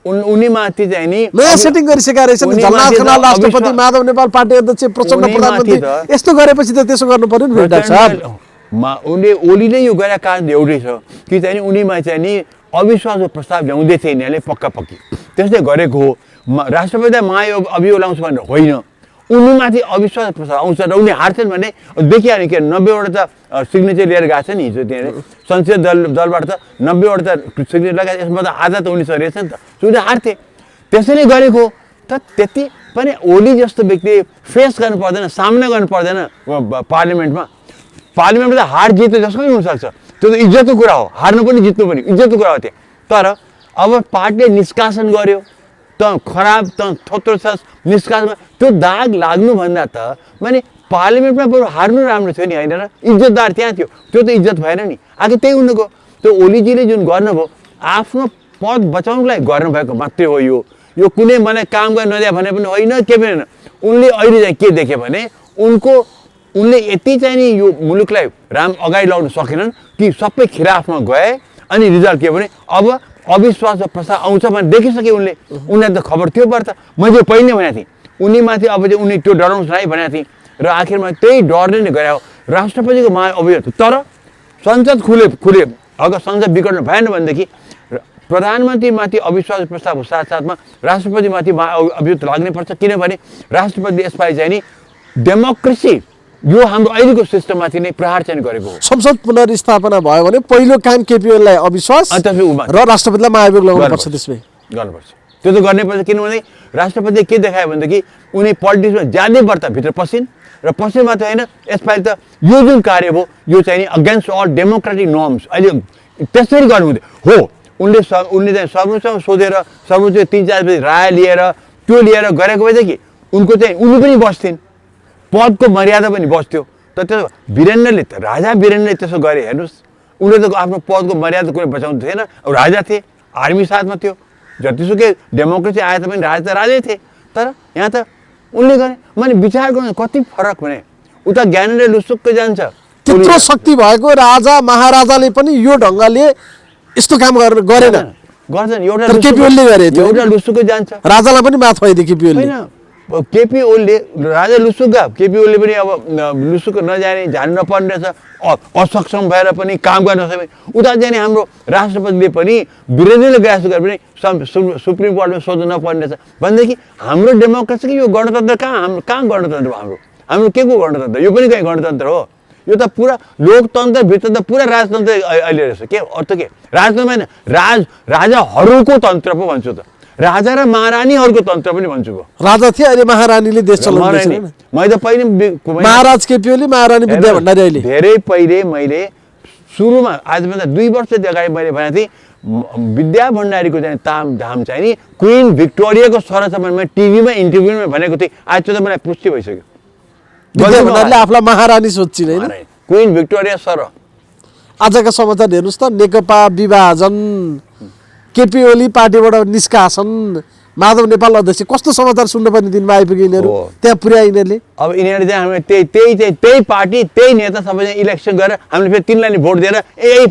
उनी माथि चाहिँ नि नयाँ सेटिङ गरिसकेका रहेछन्। झलनाथ खनाल राष्ट्रपति, माधव नेपाल पार्टी अध्यक्ष, प्रचण्ड प्रधानमन्त्री, यस्तो गरेपछि त त्यसो गर्नु पर्यो नि डाक्टर साहब। उनले ओलीले यो गरेका कारण एउटै छ कि चाहिँ उनीमा चाहिँ नि अविश्वासको प्रस्ताव ल्याउँदै थिए यिनीहरूले पक्का पक्की, त्यसले गरेको हो। राष्ट्रपतिलाई महाअभियोग लाउँछ भनेर होइन, उनीमाथि अविश्वास प्रस्ताव आउँछ र उनी हार्छन् भने देखिहाल्यो। कि 90वटा त सिग्नेचर लिएर गएको छ नि हिजो तिनीहरूले, संसदीय दलबाट त 90वटा त सिग्नेचर लगाए, यसमा त आधा त उनीसँग रहेछ नि त, उनीहरूले हार्थे। त्यसैले गरेको त त्यति पनि ओली जस्तो व्यक्ति फेस गर्नु पर्दैन, सामना गर्नु पर्दैन पार्लियामेन्टमा। पार्लिमेन्टमा त हार जित जसको पनि हुनसक्छ, त्यो त इज्जतको कुरा हो, हार्नु पनि जित्नु पनि इज्जतको कुरा हो त्यो। तर अब पार्टीले निष्कासन गर्यो, त खराब त थोत्रो छ निष्कासन, त्यो दाग लाग्नुभन्दा त माने पार्लिमेन्टमा बरु हार्नु राम्रो थियो नि, होइन र? इज्जतदार त्यहाँ थियो, त्यो त इज्जत भएन नि। आखिर त्यही उनीको त्यो ओलीजीले जुन गर्नुभयो आफ्नो पद बचाउनुको लागि गर्नुभएको मात्रै हो। यो कुनै मलाई काम गर्न नदिया भने पनि होइन, के पनि होइन। उनले अहिले चाहिँ के देखे भने उनले यति चाहिँ नि यो मुलुकलाई अगाडि लगाउन सकेनन् कि सबै खिराफमा गए, अनि रिजल्ट के भने अब अविश्वास र प्रस्ताव आउँछ भने देखिसके उनलाई त खबर थियो पर त। मैले पहिले भनेको थिएँ उनीमाथि अब चाहिँ उनी त्यो डराउँछ है भनेको थिएँ, र आखिरमा त्यही डरले नै गरे हो राष्ट्रपतिको महाअभियोग। तर संसद खुले अगर संसद विघटन भएन भनेदेखि प्रधानमन्त्रीमाथि अविश्वास प्रस्तावको साथसाथमा राष्ट्रपतिमाथि महाअभियोग लाग्नै पर्छ, किनभने राष्ट्रपतिले यसपालि चाहिँ नि डेमोक्रेसी यो हाम्रो अहिलेको सिस्टममाथि नै प्रहार चाहिँ गरेको हो। संसद पुनर्स्थापना भयो भने पहिलो काम केपीओलीलाई अविश्वास र राष्ट्रपतिलाई महाभियोग लगाउनुपर्छ, त्यसमै गर्नुपर्छ। त्यो त गर्नै पर्छ, किनभने राष्ट्रपतिले के देखायो भनेदेखि उनी पोलिटिक्समा ज्यादै बढ्ता भित्र पसिन्, र पसे मात्र होइन यसपालि त यो जुन कार्य भयो यो चाहिँ नि अगेन्स्ट अल डेमोक्रेटिक नर्म्स अहिले त्यसरी गर्नुहुँदै हो। उनले चाहिँ सर्वोच्चमा सोधेर सर्वोच्च 3-4 बजी राय लिएर त्यो लिएर गरेको भएदेखि उनको चाहिँ उनी पनि बस्थ्थिन्, पदको मर्यादा पनि बस्थ्यो। तर त्यो वीरेन्द्रले त राजा वीरेन्द्रले त्यसो गरे, हेर्नुहोस् उनले त आफ्नो पदको मर्यादा कुनै बचाउँदै थिएन। अब राजा थिए, आर्मी साथमा थियो, जतिसुकै डेमोक्रेसी आए तापनि राजा त राजै थिए। तर यहाँ त उनले गरे, मैले विचार गर्नु कति फरक भने उता ज्ञानेन्द्र लुसुक्क जान्छ। त्यत्रो शक्ति भएको राजा महाराजाले पनि यो ढङ्गले यस्तो काम गरेन, गर्छन्। एउटा लुसुक्क जान्छ, राजालाई पनि माथ भइदियो केपीओलीले। केपी ओलीले राजा लुसुक्क, केपी ओलीले पनि अब लुसुक्क नजाने जानु नपर्ने रहेछ, असक्षम भएर पनि काम गर्न नसके। उता जाने हाम्रो राष्ट्रपतिले पनि वीरेन्द्रले गएछ गरे पनि सुप्रिम कोर्टमा सोध्नु नपर्ने रहेछ भनेदेखि हाम्रो डेमोक्रेसी यो गणतन्त्र कहाँ गणतन्त्र हो? हाम्रो के को गणतन्त्र? यो पनि कहीँ गणतन्त्र हो? यो त पुरा लोकतन्त्रभित्र त पुरा राजतन्त्र अहिले रहेछ। के अर्थ के राजतन्त्र होइन, राजाहरूको तन्त्र पो भन्छु त, राजा र महारानीहरूको तन्त्र पनि भन्छु। राजा थिए, अहिले महारानीले देश चलाउँदैछन्। मैले त पहिले महाराज केपी ओली, महारानी विद्या भण्डारी। अहिले धेरै पहिले मैले सुरुमा आजभन्दा 2 वर्ष अगाडि मैले भनेको थिएँ विद्या भण्डारीको चाहिँ तामझाम चाहिँ नि क्वीन भिक्टोरियाको सरसम्मानमा टिभीमा इन्टरभ्यूमा भनेको थिएँ। आज त मलाई पुष्टि भइसक्यो। विद्या भण्डारीले आफूलाई महारानी सोध्छिन् होइन, क्वीन भिक्टोरिया सर। आजका समाचार हेर्नुहोस् त, नेकपा विभाजन, केपी ओली पार्टीबाट निष्कासन, माधव नेपाल अध्यक्ष, कस्तो समाचार सुन्नुपर्ने दिनमा आइपुग्यो यिनीहरू, त्यहाँ पुर्याए यिनीहरूले। अब यिनीहरूले चाहिँ हामीले त्यही पार्टी त्यही नेता सबैजना इलेक्सन गरेर हामीले फेरि तिनलाई भोट दिएर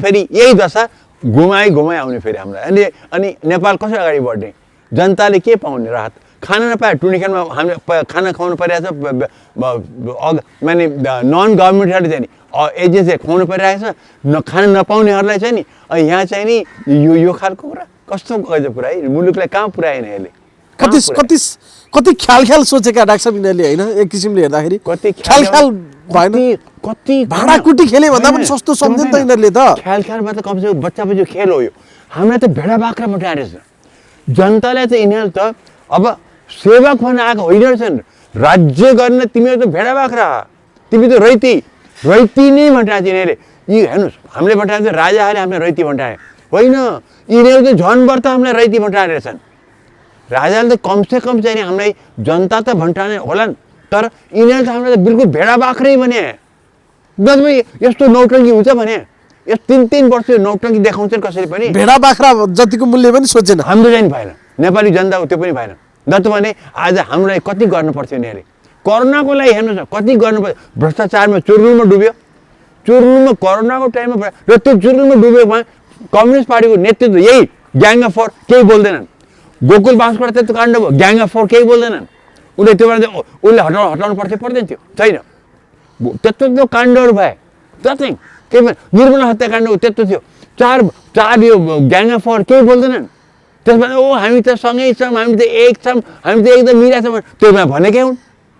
फेरि यही दशा घुमाइ आउने फेरि हामीलाई। अनि नेपाल कसरी अगाडि बढ्ने? जनताले के पाउने राहत? खाना नपाए टुनिखेलमा हामीले खाना खुवाउनु परिरहेछ, माने नन गभर्मेन्टहरूले चाहिँ नि एजेन्सीले खुवाउनु परिरहेको छ, खाना नपाउनेहरूलाई चाहिँ नि यहाँ चाहिँ नि यो खालको कुरा कस्तो गजब कुरा है, मुलुकलाई कहाँ पुर्याएन यसले। कति ख्याल सोचेका डाक्टर साहब यिनीहरूले होइन, एक किसिमले हेर्दाखेरि कति ख्याल भएन, कति भाँडाकुटी खेले भन्दा पनि सस्तो सम्झिन् त यिनीहरूले त। ख्यालमा त कमसेकम बच्चा खेल हो यो, हामीलाई त भेडा बाख्रा मटाएर जनतालाई चाहिँ यिनीहरू त अब सेवक भन्न आएको होइन रहेछन्, राज्य गर्न तिमीहरू त भेडा बाख्रा, तिमी त रैती नै भटाएको यिनीहरूले। यी हेर्नुहोस् हामीले भटाएको राजाहरूले हामीलाई रैती भटाए होइन, यिनीहरू त झन् व्रत हामीलाई रैती भटाएर रहेछन्। राजाले त कमसेकम चाहिँ हामीलाई जनता त भटाने होलान्, तर यिनीहरू त हामीलाई त बिल्कुल भेडा बाख्रै भने। यस्तो नौटङ्की हुन्छ भने यस 3 वर्ष नौटङ्की देखाउँछन् कसरी पनि। भेडा बाख्रा जतिको मूल्य पनि सोचेन, हाम्रो चाहिँ भएन, नेपाली जनता त्यो पनि भएन। जस्तो भने आज हामीलाई कति गर्नु पर्थ्यो यिनीहरूले, कोरोनाको लागि हेर्नुहोस् न कति गर्नु पर्यो। भ्रष्टाचारमा चुरुलमा डुब्यो, कोरोनाको टाइममा, र त्यो चुरुलमा डुबेकोमा कम्युनिस्ट पार्टीको नेतृत्व यही ग्याङ अफ फोर, केही बोल्दैनन्। गोकुल बाँसकोटा त्यस्तो काण्ड भयो, ग्याङ अफ फोर केही बोल्दैनन्। उसले त्यो बेला उसले हटाउनु पर्दैन थियो, छैन त्यत्रो काण्डहरू भए, नथिङ केही पनि। निर्मल हत्याकाण्ड त्यत्रो थियो, चार यो ग्याङ अफ फोर केही बोल्दैनन्। त्यसमा हामी त सँगै छौँ, हामी त एक छौँ, हामी त एकदम मिला छौँ, त्यसमा भनेकै हुन्।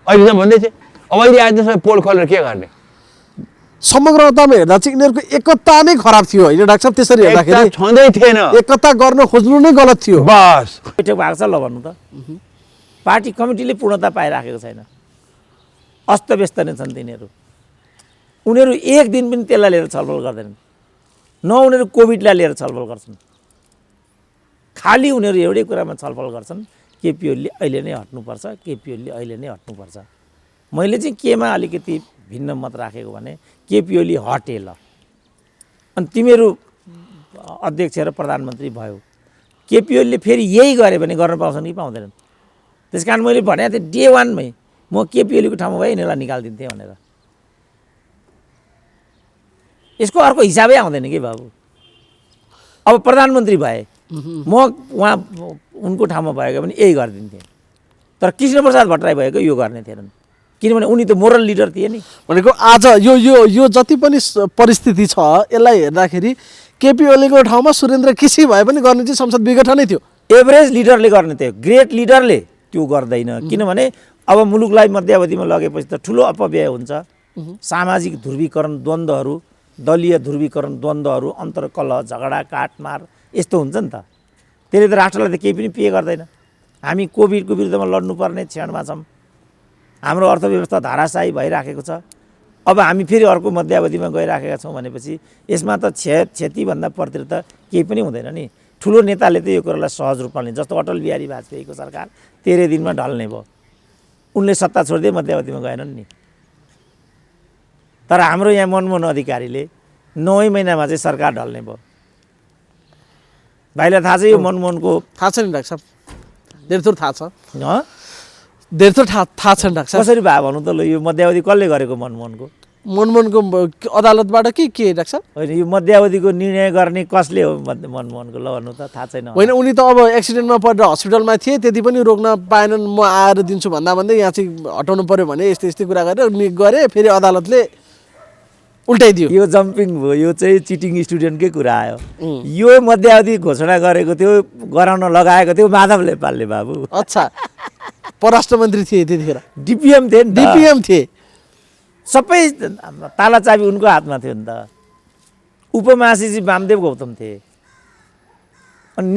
अहिले त भन्दैछ, अब अहिले आज सबै पोल खोलेर के गर्ने? समग्रतामा हेर्दा चाहिँ यिनीहरूको एकता नै खराब थियो होइन डाक्टर साहब? त्यसरी हेर्दाखेरि छँदै थिएन, एकता गर्न खोज्नु नै गलत थियो। बस बैठक भएको छ ल भन्नु त, पार्टी कमिटीले पूर्णता पाइराखेको छैन, अस्तव्यस्त नै छन् तिनीहरू। उनीहरू एक दिन पनि त्यसलाई लिएर छलफल गर्दैनन्, न उनीहरू कोभिडलाई लिएर छलफल गर्छन्। खालि उनीहरू एउटै कुरामा छलफल गर्छन्, केपी ओलीले अहिले नै हट्नुपर्छ, केपी ओलीले अहिले नै हट्नुपर्छ। मैले चाहिँ केमा अलिकति भिन्न मत राखेको भने केपी ओली हटे ल, अनि तिमीहरू अध्यक्ष र प्रधानमन्त्री भयो, केपी ओलीले फेरि यही गरे भने गर्न पाउँछन् कि पाउँदैनन्। त्यस कारण मैले भनेको थिएँ डे वानमै म केपी ओलीको ठाउँमा भए यिनीहरूलाई निकालिदिन्थेँ भनेर। यसको अर्को हिसाबै आउँदैन कि बाबु। अब प्रधानमन्त्री भए म उहाँ उनको ठाउँमा भएको भने यही गरिदिन्थेँ, तर कृष्णप्रसाद भट्टराई भएको यो गर्ने थिएनन्, किनभने उनी त मोरल लिडर थिए नि। भनेको आज यो यो यो जति पनि परिस्थिति छ यसलाई हेर्दाखेरि केपी ओलीको ठाउँमा सुरेन्द्र केसी भए पनि गर्ने चाहिँ संसद विघटनै थियो। एभरेज लिडरले गर्ने थियो, ग्रेट लिडरले त्यो गर्दैन। किनभने अब मुलुकलाई मध्यावधिमा लगेपछि त ठुलो अपव्यय हुन्छ। सामाजिक ध्रुवीकरण द्वन्द्वहरू, दलीय ध्रुवीकरण द्वन्द्वहरू, अन्तर्कलह, झगडा, काटमार यस्तो हुन्छ नि त। त्यसले त राष्ट्रलाई त केही पनि पे गर्दैन। हामी कोभिडको विरुद्धमा लड्नुपर्ने क्षणमा छौँ, हाम्रो अर्थव्यवस्था धाराशायी भइराखेको छ। अब हामी फेरि अर्को मध्यावधिमा गइराखेका छौँ भनेपछि यसमा त क्षतिभन्दा प्रति त केही पनि हुँदैन नि। ठुलो नेताले त यो कुरालाई सहज रूपमा लिन्छ। जस्तो अटल बिहारी वाजपेयीको सरकार 13 दिनमा ढल्ने भयो, उनले सत्ता छोड्दै मध्यावधिमा गएनन् नि। तर हाम्रो यहाँ मनमोहन अधिकारीले 9 महिनामा चाहिँ सरकार ढल्ने भयो। भाइलाई थाहा छ यो मनमोहनको? थाहा छ नि डाक्टर साहब, धेरै थोर थाहा छ, हँ धेरै थोर थाहा छ नि डाक्टर साहब। कसरी भयो भन्नु त? ल यो मध्यावधि कसले गरेको मनमोहनको? मनमोहनको अदालतबाट के डाक्टर साहब? होइन यो मध्यावधिको निर्णय गर्ने कसले हो मनमोहनको? ल भन्नु त, थाहा छैन। होइन उनी त अब एक्सिडेन्टमा परेर हस्पिटलमा थिए, त्यति पनि रोक्न पाएनन्। म आएर दिन्छु भन्दै यहाँ चाहिँ हटाउनु पऱ्यो भने यस्तै कुरा गरे, फेरि अदालतले उल्टाइदियो। यो जम्पिङ भयो, यो चाहिँ चिटिङ स्टुडेन्टकै कुरा आयो। यो मध्यावधि घोषणा गरेको थियो, गराउन लगाएको थियो माधव नेपालले बाबु। अच्छा, परराष्ट्र मन्त्री थिए त्यतिखेर, डिपिएम थिए नि त। डिपिएम थिए, सबै ताला चाबी उनको हातमा थियो नि त। उपमहासचिव वामदेव गौतम थिए। अनि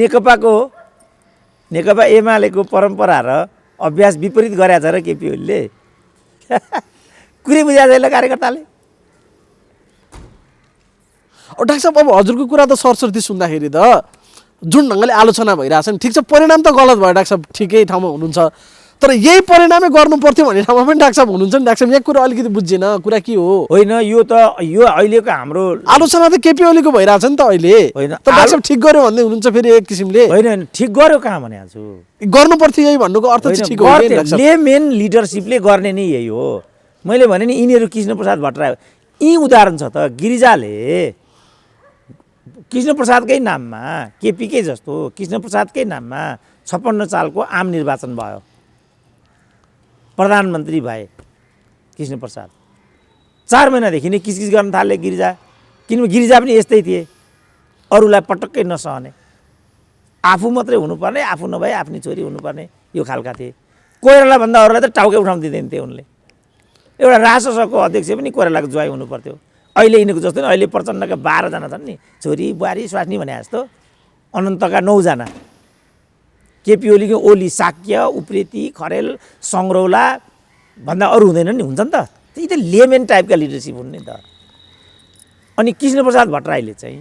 नेकपा एमालेको परम्परा र अभ्यास विपरीत गरेछ र केपी ओलीले कुरै बुझाएको छैन कार्यकर्ताले। डाक्टर साहब अब हजुरको कुरा त सरस्वती सुन्दाखेरि त जुन ढङ्गले आलोचना भइरहेछ नि, ठिक छ परिणाम त गलत भयो डाक्टर साहब, ठिकै ठाउँमा हुनुहुन्छ, तर यही परिणामै गर्नु पर्थ्यो भन्ने ठाउँमा पनि डाक्टर साहब हुनुहुन्छ नि। डाक्टर साहब यहाँ कुरा अलिकति बुझ्दैन, कुरा के हो? होइन यो अहिलेको हाम्रो आलोचना त केपी ओलीको भइरहेछ नि त अहिले। होइन, त डाक्टर साहब ठिक गर्यो भन्दै हुनुहुन्छ फेरि एक किसिमले। होइन ठिक गर्यो कहाँ भनेको छु, गर्नु पर्थ्यो यही भन्नुको अर्थ चाहिँ ठिक हो नि डाक्टर साहब। मेन लिडरसिपले गर्ने नै यही हो। मैले भने नि यिनीहरू कृष्णप्रसाद भट्टराई यी उदाहरण छ त। गिरिजाले कृष्णप्रसादकै नाममा, केपीकै जस्तो कृष्णप्रसादकै नाममा 56 सालको आम निर्वाचन भयो, प्रधानमन्त्री भए कृष्णप्रसाद। 4 महिनादेखि नै किचकिच गर्न थाले गिरिजा, किनभने गिरिजा पनि यस्तै थिए, अरूलाई पटक्कै नसहने, आफू मात्रै हुनुपर्ने, आफू नभए आफ्नी छोरी हुनुपर्ने, यो खालका थिए। कोइरालाभन्दा अरूलाई त टाउकै उठाउन दिँदैन थिए उनले। एउटा राजसभाको अध्यक्ष पनि कोइरालाको ज्वाइँ हुनु पर्थ्यो। अहिले यिनीहरूको जस्तो नि, अहिले प्रचण्डका 12 जना छन् नि, छोरी बुहारी स्वास्नी भने जस्तो, अनन्तका 9 जना, केपी ओलीको ओली, साक्य, उप्रेती, खरेल, सङ्ग्रौला भन्दा अरू हुँदैन नि, हुन्छ नि त। त्यही त लेमेन टाइपका लिडरसिप हुन् नि त। अनि कृष्णप्रसाद भट्टराईले चाहिँ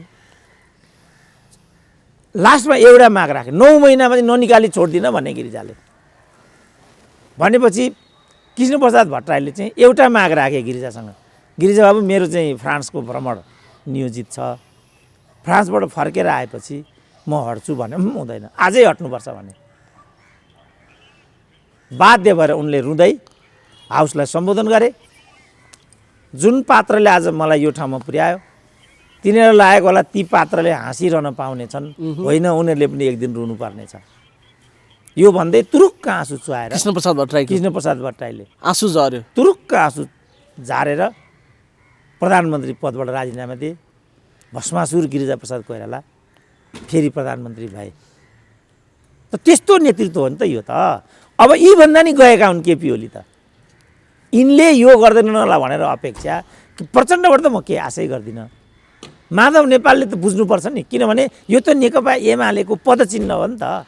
लास्टमा एउटा माग राखे, 9 महिनामा चाहिँ ननिकाली छोड्दिनँ भन्ने गिरिजाले भनेपछि कृष्णप्रसाद भट्टराईले चाहिँ एउटा माग राखे गिरिजासँग, गिरिजा बाबु मेरो चाहिँ फ्रान्सको भ्रमण नियोजित छ, फ्रान्सबाट फर्केर आएपछि म हट्छु भने हुँदैन, आजै हट्नुपर्छ भने। बाध्य भएर उनले रुँदै हाउसलाई सम्बोधन गरे। जुन पात्रले आज मलाई यो ठाउँमा पुर्यायो तिनीहरू लागेको होला ती पात्रले हाँसिरहन पाउने छन्, होइन उनीहरूले पनि एक दिन रुनुपर्ने छ। यो भन्दै तुरुक्क आँसु चुहाएर कृष्णप्रसाद भट्टराईले आँसु झर्यो, तुरुक्क आँसु झारेर प्रधानमन्त्री पदबाट राजीनामा दिए। भस्मासुर गिरिजाप्रसाद कोइराला फेरि प्रधानमन्त्री भए। त त्यस्तो नेतृत्व हो नि त यो त। अब यी भन्दा नि गएका हुन् केपी ओली त। यिनले यो गर्दैनन् होला भनेर अपेक्षा प्रचण्डबाट त म केही आशै गर्दिनँ। माधव नेपालले त बुझ्नुपर्छ नि, किनभने यो त नेकपा एमालेको पदचिन्ह हो नि त।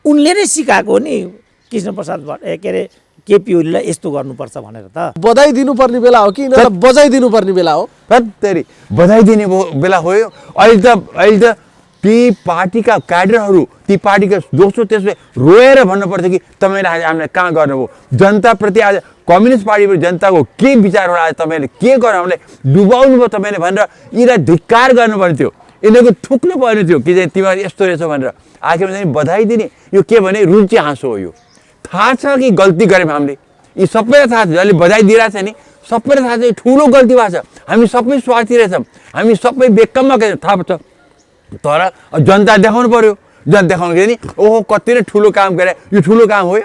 उनले नै सिकाएको हो नि कृष्णप्रसाद के अरे केपी ओलीलाई यस्तो गर्नुपर्छ भनेर त बधाई दिनुपर्ने बेला हो कि यिनीहरूलाई बजाइदिनु पर्ने बेला हो? फत्तरी बधाई दिने बेला हो यो। अहिले त ती पार्टीका क्याडरहरू, ती पार्टीका दोस्रो तेस्रो रोएर भन्नुपर्छ कि तपाईँले आज हामीलाई कहाँ गर्नुभयो, जनताप्रति आज कम्युनिस्ट पार्टीप्रति जनताको के विचार होला, आज तपाईँले के गर्नु, हामीलाई डुबाउनु भयो तपाईँले भनेर यिनीलाई धिक्कार गर्नुपर्ने थियो, यिनीहरूको थुक्नु पर्ने थियो कि चाहिँ तिमीहरू यस्तो रहेछ भनेर। आखिरमा चाहिँ बधाई दिने यो के भने रुचि हाँसो हो। यो थाहा छ कि गल्ती गऱ्यौँ हामीले, यी सबैलाई थाहा छ, जसले बधाई दिइरहेको छ नि सबैलाई थाहा छ ठुलो गल्ती भएको छ, हामी सबै स्वार्थी रहेछौँ, हामी सबै बेकममा थाहा छ। तर जनता देखाउनु पर्यो, जनता देखाउनु नि ओहो कति नै ठुलो काम गरे, यो ठुलो काम हो,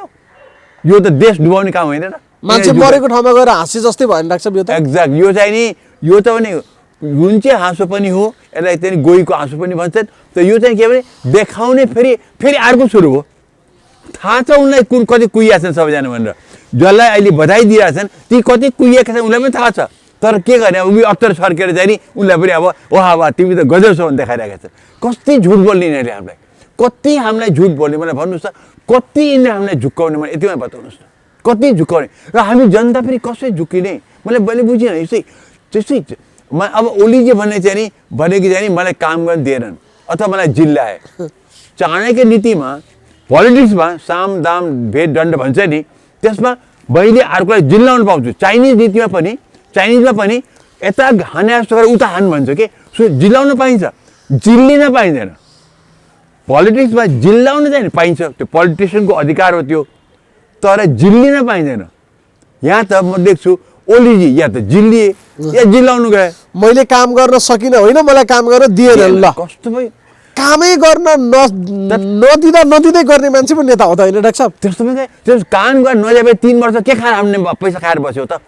यो त देश डुबाउने काम होइन र। मान्छे मरेको ठाउँमा गएर हाँसे जस्तै भयो लाग्छ यो त। एक्ज्याक्ट, यो चाहिँ नि यो त भने जुन चाहिँ हाँसो पनि हो, यसलाई चाहिँ गोहीको हाँसो पनि भन्छन्। त यो चाहिँ के भने देखाउने फेरि अर्को सुरु हो। थाहा छ उनलाई कति कुहिएका छन् सबैजना भनेर, जसलाई अहिले बधाई दिइरहेछन् ती कति कुहिएका छन् उनलाई पनि थाहा छ। तर के गर्ने, उनी अत्तर सर्केर चाहिँ नि उनलाई पनि अब वाह वाह तिमी त गजब छौ भने देखाइरहेका छन्। कति झुट बोल्ने यिनीहरूले हामीलाई, कति हामीलाई झुट बोल्ने मलाई भन्नुहोस् त, कति यिनीहरूले हामीलाई झुक्काउने मलाई यतिमा बताउनुहोस् न, कति झुक्काउने र हामी जनता फेरि कसरी झुक्किने मलाई मैले बुझिनँ। त्यस्तै अब ओलीजी भन्ने चाहिँ नि भनेकी चाहिँ नि मलाई काम गर्न दिएनन् अथवा मलाई जिल्लाए। चाणक्य नीतिमा पोलिटिक्समा साम दाम भेद दण्ड भन्छ नि, त्यसमा मैले अर्कोलाई जिल्लाउन पाउँछु। चाइनिजमा पनि यता हाने जस्तो गरेर उता हान भन्छ कि जिल्लाउन पाइन्छ, जिल्लिन पाइँदैन। पोलिटिक्समा जिल्लाउन चाहिँ पाइन्छ, त्यो पोलिटिसियनको अधिकार हो त्यो, तर जिल्लिन पाइँदैन। यहाँ त म देख्छु ओलीजी या त जिल्लिए या जिल्लाउनु गए। मैले काम गर्न सकिनँ होइन, मलाई काम गर्न दिएन। ल कस्तो भयो, कामै गर्न नदिँदै गर्ने मान्छे पनि नेता हो त होइन डाक्टर साहब? त्यस्तो पनि त्यो काम गर्न नजाए 3 वर्ष के खाएर हामीले पैसा खाएर बस्यो त?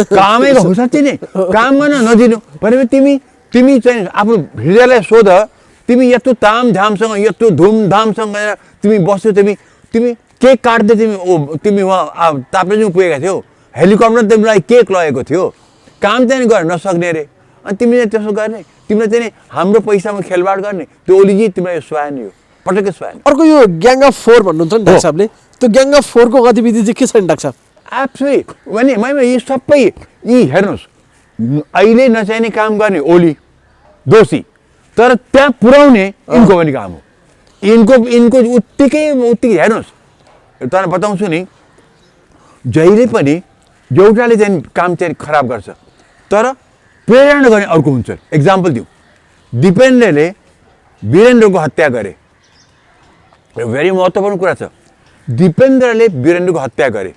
कामै हो साँच्चै नै, काम गर्न नदिनु भनेपछि तिमी चाहिँ आफ्नो हृदयलाई सोध, तिमी यत्रो तामझामसँग यत्रो धुमधामसँग तिमी बस्यो, तिमी केक काट्दै तिमी वहाँ ताप्लेजुङ पुगेका थियौ, हेलिकप्टर तिमीलाई केक लगेको थियो, काम चाहिँ गर्न नसक्ने रे, अनि तिमीले त्यसो गर्ने, तिमीले चाहिँ हाम्रो पैसामा खेलबाड गर्ने, त्यो ओलीजी तिमीलाई सुहाएन, यो पटक्कै सुहाएन। अर्को यो ग्याङ अफ 4 भन्नुहुन्छ नि डाक्टर साहबले, त्यो ग्याङ अफ 4 को गतिविधि चाहिँ के छ नि डाक्टर साहब? एब्सोल्युट भने यी सबै यी हेर्नुहोस्, अहिले नचाहिने काम गर्ने ओली दोषी, तर त्यहाँ पुर्याउने यिनको पनि काम हो। यिनको उत्तिकै हेर्नुहोस्, तर बताउँछु नि, जहिले पनि एउटाले चाहिँ काम चाहिँ खराब गर्छ तर प्रेरणा गर्ने अर्को हुन्छ। एक्जाम्पल दिउँ, दिपेन्द्रले वीरेन्द्रको हत्या गरे, भेरी महत्त्वपूर्ण कुरा छ। दिपेन्द्रले वीरेन्द्रको हत्या गरे,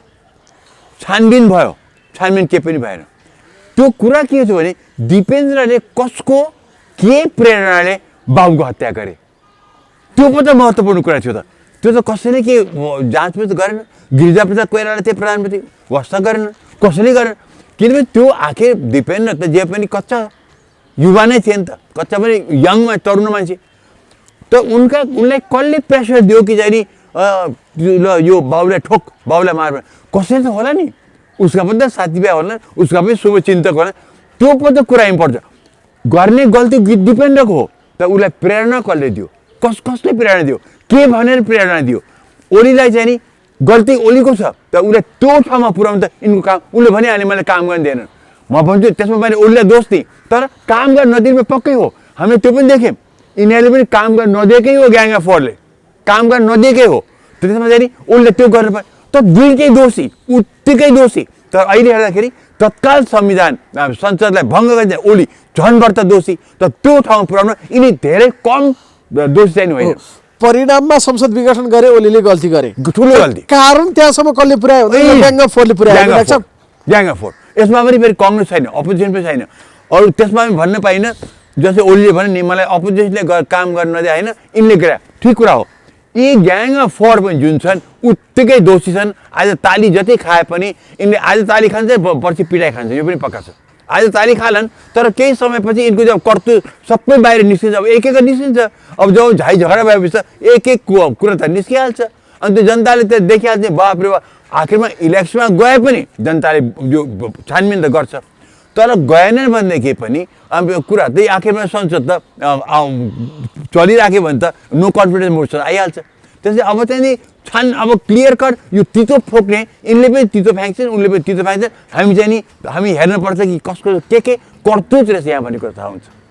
छानबिन भयो, छानबिन के पनि भएन। त्यो कुरा के छ भने दिपेन्द्रले कसको के प्रेरणाले बाबुको हत्या गरे, त्यो पनि त महत्त्वपूर्ण कुरा थियो त। त्यो त कसैले के जाँच पनि त गरेन, गिरिजाप्रसाद कोइराला थिए प्रधानमन्त्री, वास्ता गरेन, कसैले गरेन, किनभने त्यो आखिर दिपेन्द्र त जे पनि कच्चा युवा नै थिए नि त, कच्चा पनि यङमा तरुण मान्छे। त उनलाई कसले प्रेसर दियो कि चाहिँ नि ल यो बाबुलाई ठोक, बाबुलाई मार, कसैले त होला नि, उसका पनि त साथीभाइ होला, उसका पनि शुभचिन्तक होला, त्यो पनि त कुरा इम्पोर्टेन्ट छ। गर्ने गल्ती दिपेन्द्रको हो, त उसलाई प्रेरणा कसले दियो, कसले प्रेरणा दियो, के भनेर प्रेरणा दियो? ओलीलाई चाहिँ नि गल्ती ओलीको छ, त उसलाई त्यो ठाउँमा पुर्याउनु त यिनको काम। उसले भनिहाले मैले काम गर्न दिएन, म भन्छु त्यसमा मैले ओलीलाई दोष दिएँ, तर काम गर्न नदिनु पक्कै हो। हामीले त्यो पनि देख्यौँ, यिनीहरूले पनि काम गर्न नदिएकै हो, ग्याङ अफ 4ले काम गर्न नदिएकै हो। त्यसमा चाहिँ नि ओलीले त्यो गर्नु पर्यो, त दुईकै दोषी, उत्तिकै दोषी। तर अहिले हेर्दाखेरि तत्काल संविधान संसदलाई भङ्ग गर्ने ओली झन् बढ्ता दोषी, त त्यो ठाउँमा पुर्याउन यिनी धेरै कम दोषी चाहिँ होइन। परिणाममा संसद विघटन गरे, ओलीले गल्ती गरे, ठुलो गल्ती। कारण त्यहाँसम्म कसले पुर्यायो? ग्याङ अफ 4ले पुर्यायो। ग्याङ अफ 4 यसमा पनि फेरि कङ्ग्रेस छैन, अपोजिसन पनि छैन, अरू त्यसमा पनि भन्न पाइनँ। जस्तै ओलीले भने नि मलाई अपोजिसनले काम गर्न नदिए होइन, यिनले गरे, ठिक कुरा हो। यी ग्याङ अफ 4 पनि जुन छन् उत्तिकै दोषी छन्। आज ताली जति खाए पनि यिनले आज ताली खान्छ, पर्सि पिटाइ खान्छ, यो पनि पक्का छ। आज ताली खालान्, तर केही समयपछि यिनको जब कर्तु सबै बाहिर निस्किन्छ, अब एक निस्किन्छ, अब जब झाइ झगडा भएपछि त एक कुरा त निस्किहाल्छ, अनि त्यो जनताले त देखिहाल्छ, बाप रे बाप। आखिरमा इलेक्सनमा गए पनि जनताले यो छानबिन त गर्छ, तर गएनन् भनेदेखि पनि अब कुरा त्यही आखिरमा संसद त चलिराख्यो भने त नो कन्फिडेन्स मोसन आइहाल्छ। त्यसले अब चाहिँ नि छन् अब क्लियर कट यो तितो फोक्ने यिनले पनि तितो फ्याँक्छन् उनले पनि तितो फ्याँक्छन् हामी चाहिँ नि हामी हेर्नुपर्छ कि कसको के करतुत रहेछ यहाँ भन्ने कुरा थाहा हुन्छ